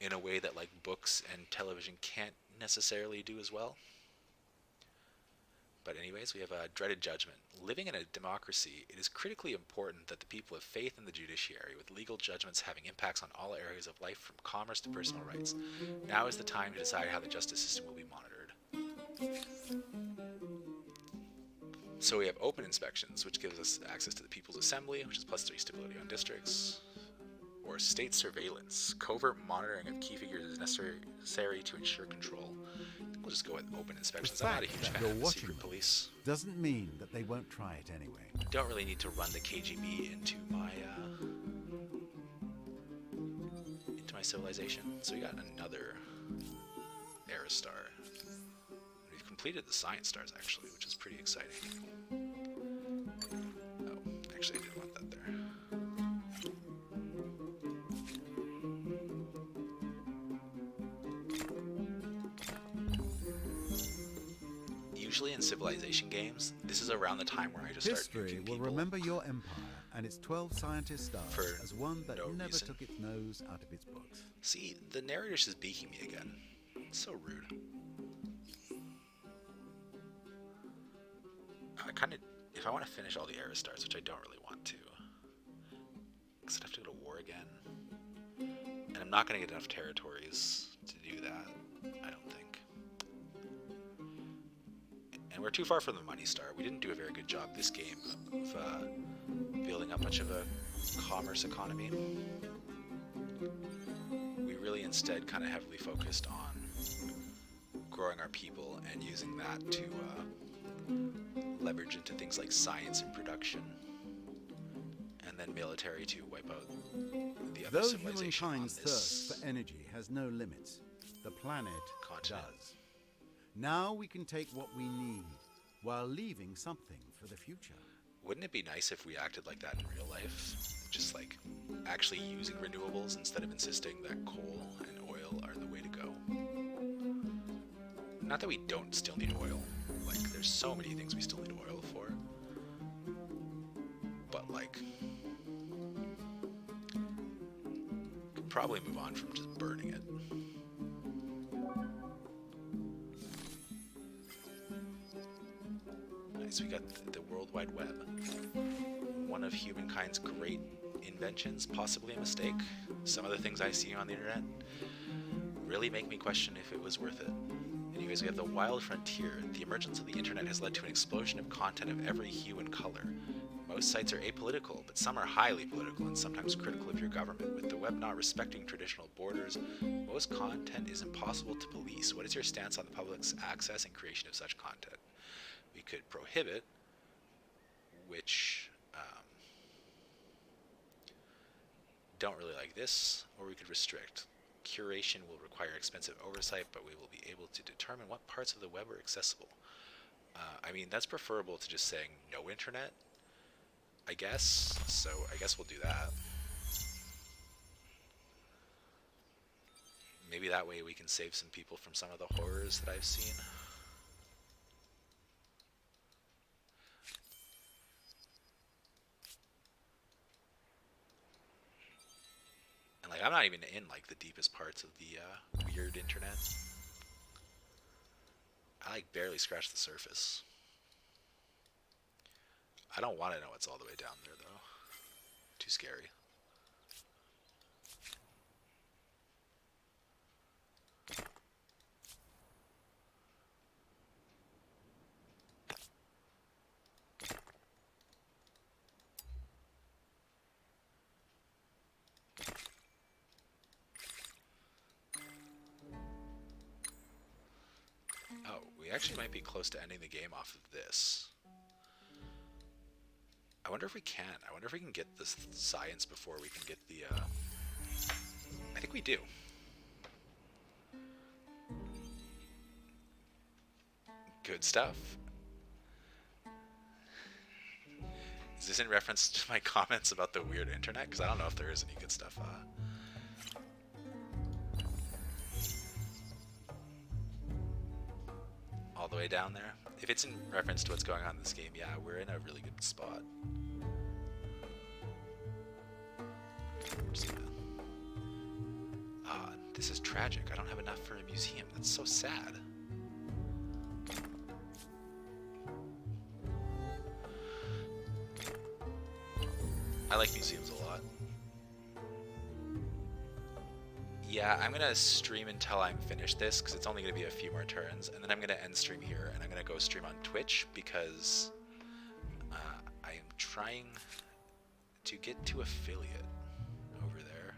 in a way that like books and television can't necessarily do as well. But anyways, we have a dreaded judgment. Living in a democracy, it is critically important that the people have faith in the judiciary, with legal judgments having impacts on all areas of life, from commerce to personal rights. Now is the time to decide how the justice system will be monitored. So we have open inspections, which gives us access to the People's Assembly, which is +3 stability on districts. Or state surveillance. Covert monitoring of key figures is necessary to ensure control. I think we'll just go with open The inspections. I'm not a fact huge that fan you're of the watching secret them police. doesn't mean that they won't try it anyway. Don't really need to run the KGB into my civilization. So we got another Era Star. We've completed the Science Stars actually, which is pretty exciting. Oh, actually I didn't want that there. Usually in civilization games, this is around the time where I just start History nuking will people. remember your empire and its 12 scientist stars For as one that no never reason. took its nose out of its books. See, the narrator's just beaking me again. It's so rude. I kind of, if I want to finish all the Era Stars, which I don't really want to, because I'd have to go to war again, and I'm not going to get enough territories to do that, I don't think. And we're too far from the Money Star. We didn't do a very good job this game of building up much of a commerce economy. We really instead kind of heavily focused on growing our people and using that to leverage into things like science and production, and then military to wipe out the other Though civilization on humankind's this thirst for energy has no limits, the planet continent. does. Now we can take what we need while leaving something for the future. Wouldn't it be nice if we acted like that in real life? Just like actually using renewables instead of insisting that coal and oil are the way to go. Not that we don't still need oil. Like, there's so many things we still need oil for. But like, could probably move on from just burning it. Nice, we got the World Wide Web. One of humankind's great inventions, possibly a mistake. Some of the things I see on the internet really make me question if it was worth it. Anyways, we have the wild frontier. The emergence of the internet has led to an explosion of content of every hue and color. Most sites are apolitical, but some are highly political and sometimes critical of your government. With the web not respecting traditional borders, most content is impossible to police. What is your stance on the public's access and creation of such content? We could prohibit, which don't really like this, or we could restrict. Curation will require expensive oversight, but we will be able to determine what parts of the web are accessible. I mean, that's preferable to just saying no internet, I guess. So I guess we'll do that. Maybe that way we can save some people from some of the horrors that I've seen. Like, I'm not even in like the deepest parts of the weird internet. I like barely scratched the surface. I don't want to know what's all the way down there though. Too scary. Oh, we actually might be close to ending the game off of this. I wonder if we can. I wonder if we can get this science before we can get the, I think we do. Good stuff. Is this in reference to my comments about the weird internet? Because I don't know if there is any good stuff. All the way down there. If it's in reference to what's going on in this game, yeah, we're in a really good spot. This is tragic. I don't have enough for a museum. That's so sad. I like museums a lot. Yeah, I'm gonna stream until I'm finished this, because it's only gonna be a few more turns, and then I'm gonna end stream here, and I'm gonna go stream on Twitch, because I am trying to get to affiliate over there.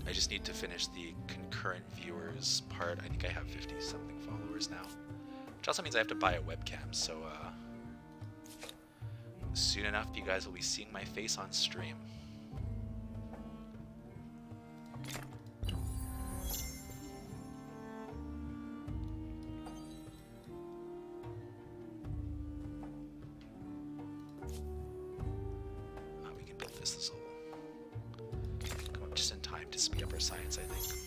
I just need to finish the concurrent viewers part. I think I have 50 something followers now, which also means I have to buy a webcam. So soon enough, you guys will be seeing my face on stream. We can build this all. Come up just in time to speed up our science, I think.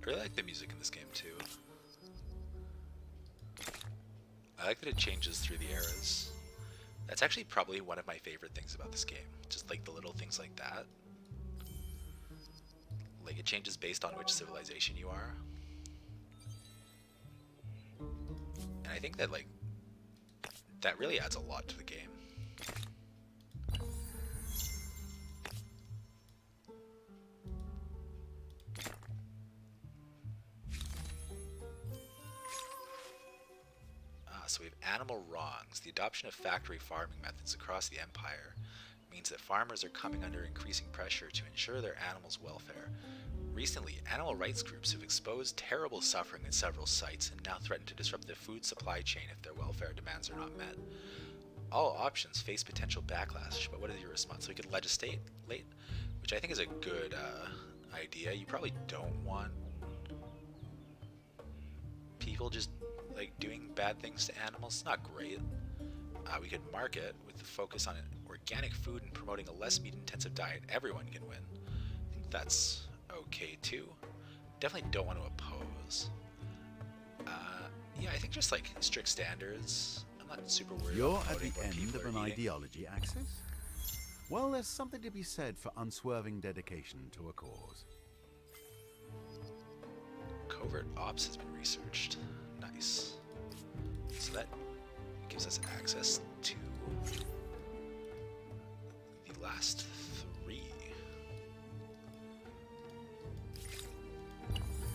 I really like the music in this game too. I like that it changes through the eras. That's actually probably one of my favorite things about this game. Just like the little things like that. Like it changes based on which civilization you are. And I think that like that really adds a lot to the game. So we have animal wrongs. The adoption of factory farming methods across the empire means that farmers are coming under increasing pressure to ensure their animals' welfare. Recently, animal rights groups have exposed terrible suffering at several sites and now threaten to disrupt the food supply chain if their welfare demands are not met. All options face potential backlash, but what is your response? So we could legislate, which I think is a good idea. You probably don't want people just like doing bad things to animals. It's not great. We could market with the focus on organic food and promoting a less meat-intensive diet. Everyone can win. I think that's okay too. Definitely don't want to oppose. Yeah, I think just like strict standards. I'm not super worried. You're about at the what end people of are an eating. ideology axis? Well, there's something to be said for unswerving dedication to a cause. Covert ops has been researched. Nice. So that gives us access to the last 3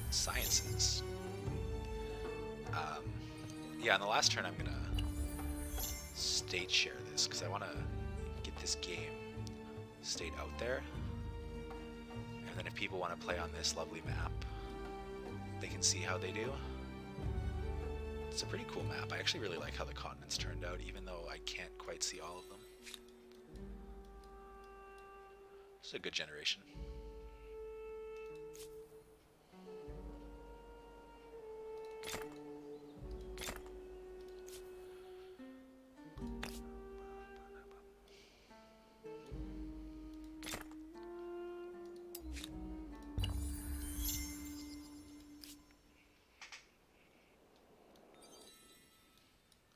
sciences. Yeah, on the last turn I'm gonna state share this because I want to get this game state out there, and then if people want to play on this lovely map, they can see how they do. It's a pretty cool map. I actually really like how the continents turned out, even though I can't quite see all of them. It's a good generation.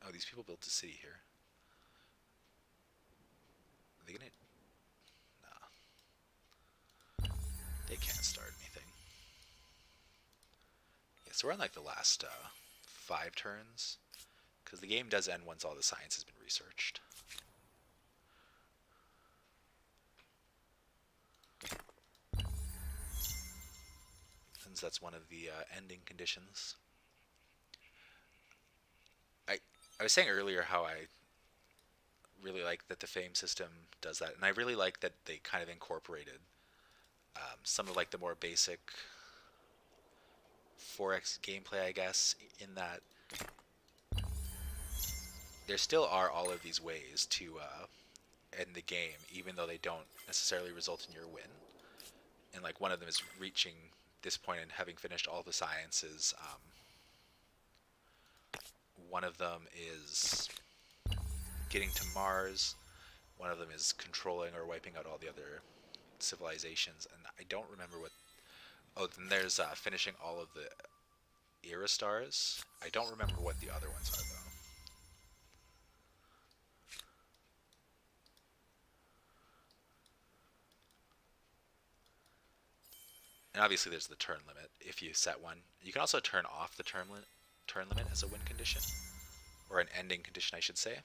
Oh, these people built a city here. Are they gonna... Nah. They can't start anything. Yeah, so we're on like the last 5 turns. Because the game does end once all the science has been researched. Since that's one of the ending conditions. I was saying earlier how I really like that the fame system does that, and I really like that they kind of incorporated some of like the more basic 4X gameplay, I guess, in that there still are all of these ways to end the game, even though they don't necessarily result in your win. And like one of them is reaching this point and having finished all the sciences. One of them is getting to Mars. One of them is controlling or wiping out all the other civilizations. And I don't remember what... Oh, then there's finishing all of the era stars. I don't remember what the other ones are, though. And obviously there's the turn limit if you set one. You can also turn off the turn limit as a win condition, or an ending condition, I should say.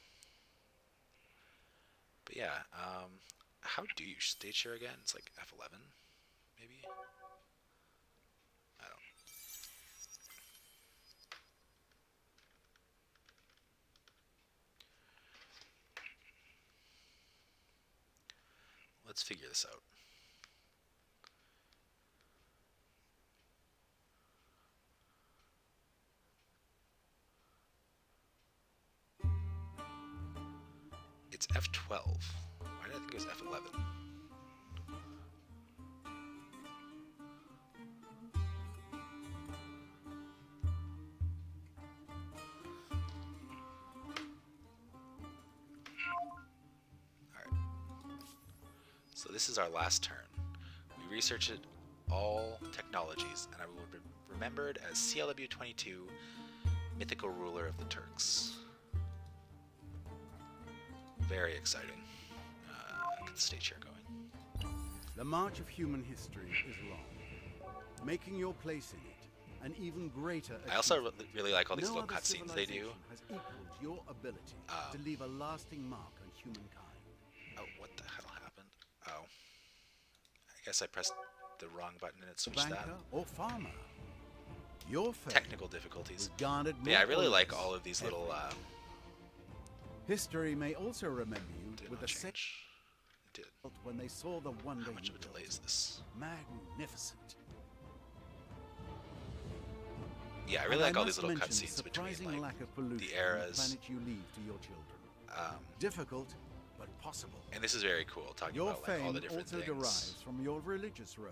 But yeah, how do you state share again? It's like F11. maybe? I don't. Let's figure this out. It's F12. Why did I think it was F11? Alright. So this is our last turn. We researched all technologies, and I will be remembered as CLW-22, mythical ruler of the Turks. Very exciting. Get the stage share going. The march of human history is long. Making your place in it an even greater I also achievement. really like all these No little other cutscenes they do. civilization has equaled your ability to leave a lasting mark on humankind. Oh, what the hell happened? Oh. I guess I pressed the wrong button and it switched Banker that. or farmer, your fate Technical difficulties. was garnered But yeah, I more really like points all of these little, History may also remember you did with not a second change. It did. when they saw the wonder How much you of a delay built. is this? Magnificent. Yeah, I really And like all must these little mention the cutscenes between, surprising like, lack of pollution the on eras. planet you leave to your children. Difficult, but possible. And this is very cool, talking Your about, like, all fame the different also things. derives from your religious role.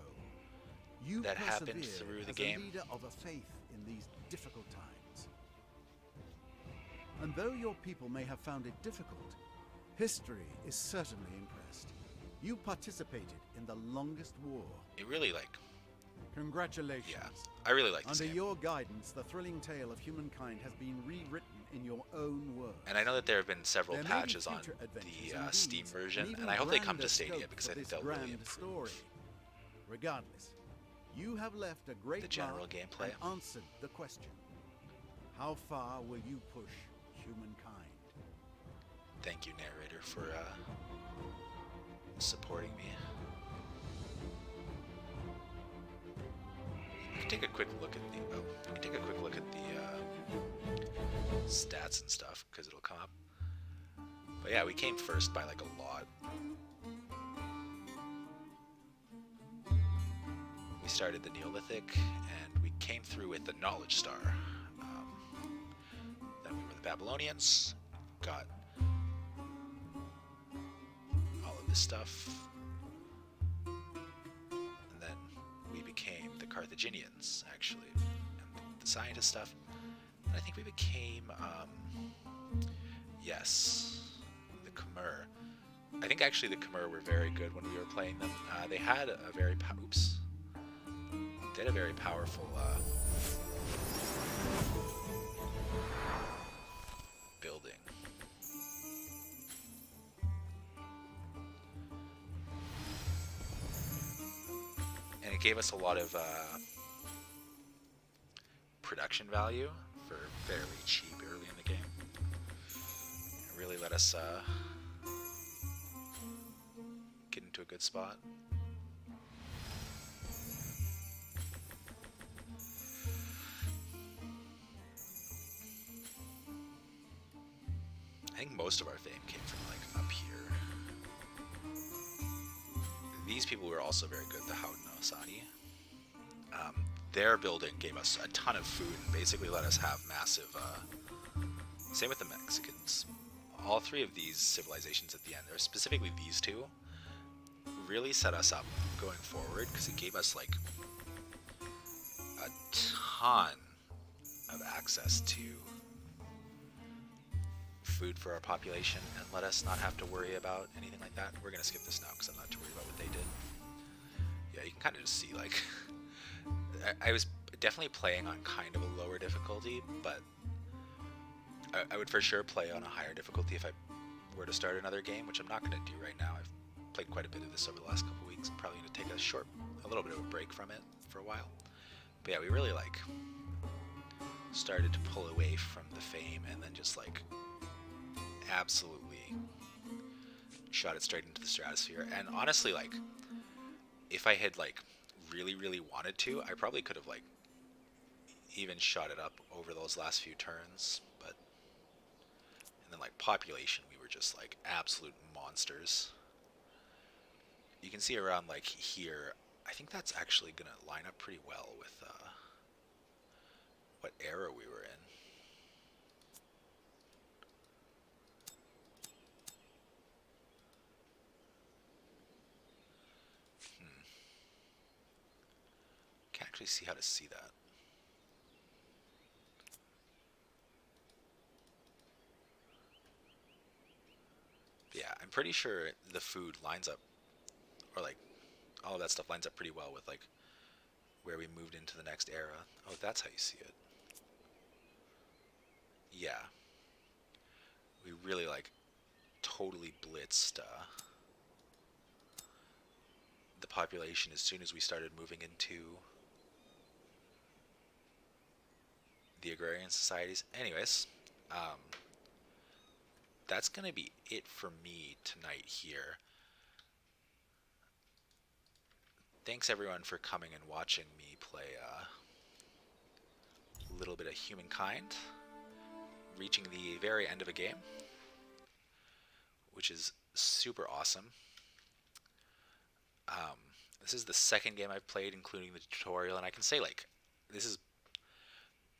You that happened persevered through the as game. a leader of a faith in these difficult times. And though your people may have found it difficult, history is certainly impressed. You participated in the longest war. It really, like, Congratulations. yeah, I really like this Under game. your guidance, the thrilling tale of humankind has been rewritten in your own words. And I know that there have been several There may be patches on future adventures the and Steam deeds, version, even and I hope they come grander to Stadia scope because for I think this they'll really grand improve. story. Regardless, you have left a great The general mark gameplay. and answered the question: how far will you push humankind? Thank you, narrator, for supporting me. You can take a quick look at the stats and stuff because it'll come up. But yeah, we came first by like a lot. We started the Neolithic, and we came through with the Knowledge Star. Then we were the Babylonians, got all of this stuff, and then we became the Carthaginians, actually, and the scientist stuff. And I think we became, yes, the Khmer. I think actually the Khmer were very good when we were playing them. They had a very they had a very powerful building. And it gave us a lot of production value for fairly cheap early in the game. It really let us get into a good spot. I think most of our fame came from like up here. These people were also very good, the Haudenosaunee. Their building gave us a ton of food and basically let us have massive, same with the Mexicans. All three of these civilizations at the end, or specifically these two, really set us up going forward because it gave us like a ton of access to food for our population and let us not have to worry about anything like that. We're gonna skip this now because I'm not too worried about what they did. Yeah, you can kind of just see like I was definitely playing on kind of a lower difficulty, but I would for sure play on a higher difficulty if I were to start another game, which I'm not going to do right now. I've played quite a bit of this over the last couple weeks. I'm probably going to take a little bit of a break from it for a while. But yeah, we really like started to pull away from the fame and then just like absolutely shot it straight into the stratosphere. And honestly, like if I had like really, really wanted to, I probably could have like even shot it up over those last few turns, but and then like population, we were just like absolute monsters. You can see around like here, I think that's actually gonna line up pretty well with what era we were in. Can't actually see how to see that. But yeah, I'm pretty sure the food lines up, or like all of that stuff lines up pretty well with like where we moved into the next era. Oh, that's how you see it. Yeah. We really like totally blitzed the population as soon as we started moving into the agrarian societies. Anyways, that's gonna be it for me tonight here. Thanks everyone for coming and watching me play a little bit of Humankind, reaching the very end of a game, which is super awesome. This is the second game I've played, including the tutorial, and I can say like this is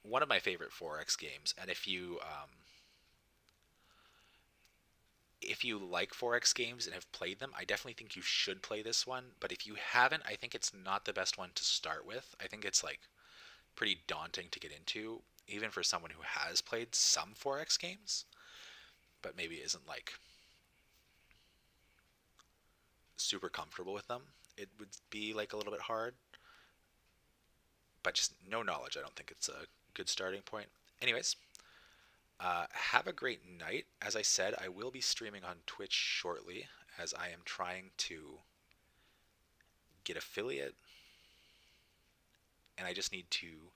one of my favorite 4X games. And if you like 4X games and have played them, I definitely think you should play this one. But if you haven't, I think it's not the best one to start with. I think it's like pretty daunting to get into, even for someone who has played some 4X games, but maybe isn't like super comfortable with them. It would be like a little bit hard, but just no knowledge, I don't think it's a good starting point. Anyways, have a great night. As I said, I will be streaming on Twitch shortly, as I am trying to get affiliate, and I just need to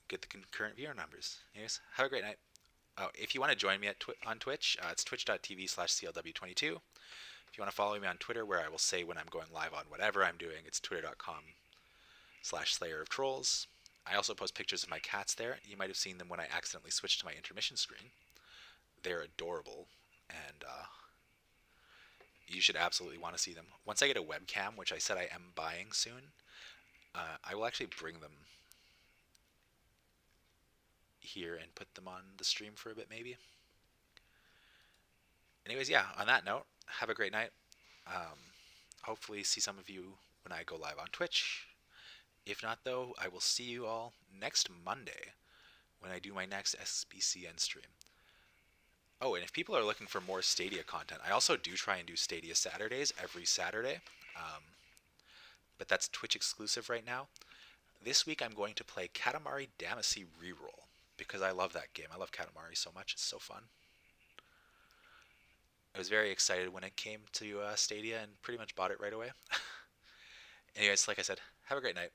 get the concurrent viewer numbers. Anyways, have a great night. Oh, if you want to join me on Twitch, it's twitch.tv/CLW22. If you want to follow me on Twitter, where I will say when I'm going live on whatever I'm doing, it's twitter.com/Slayer of Trolls. I also post pictures of my cats there. You might have seen them when I accidentally switched to my intermission screen. They're adorable, and you should absolutely want to see them. Once I get a webcam, which I said I am buying soon, I will actually bring them here and put them on the stream for a bit, maybe. Anyways, yeah, on that note, have a great night. Hopefully see some of you when I go live on Twitch. If not, though, I will see you all next Monday when I do my next SBCN stream. Oh, and if people are looking for more Stadia content, I also do try and do Stadia Saturdays every Saturday, but that's Twitch exclusive right now. This week I'm going to play Katamari Damacy Reroll, because I love that game. I love Katamari so much. It's so fun. I was very excited when it came to Stadia and pretty much bought it right away. Anyways, like I said, have a great night.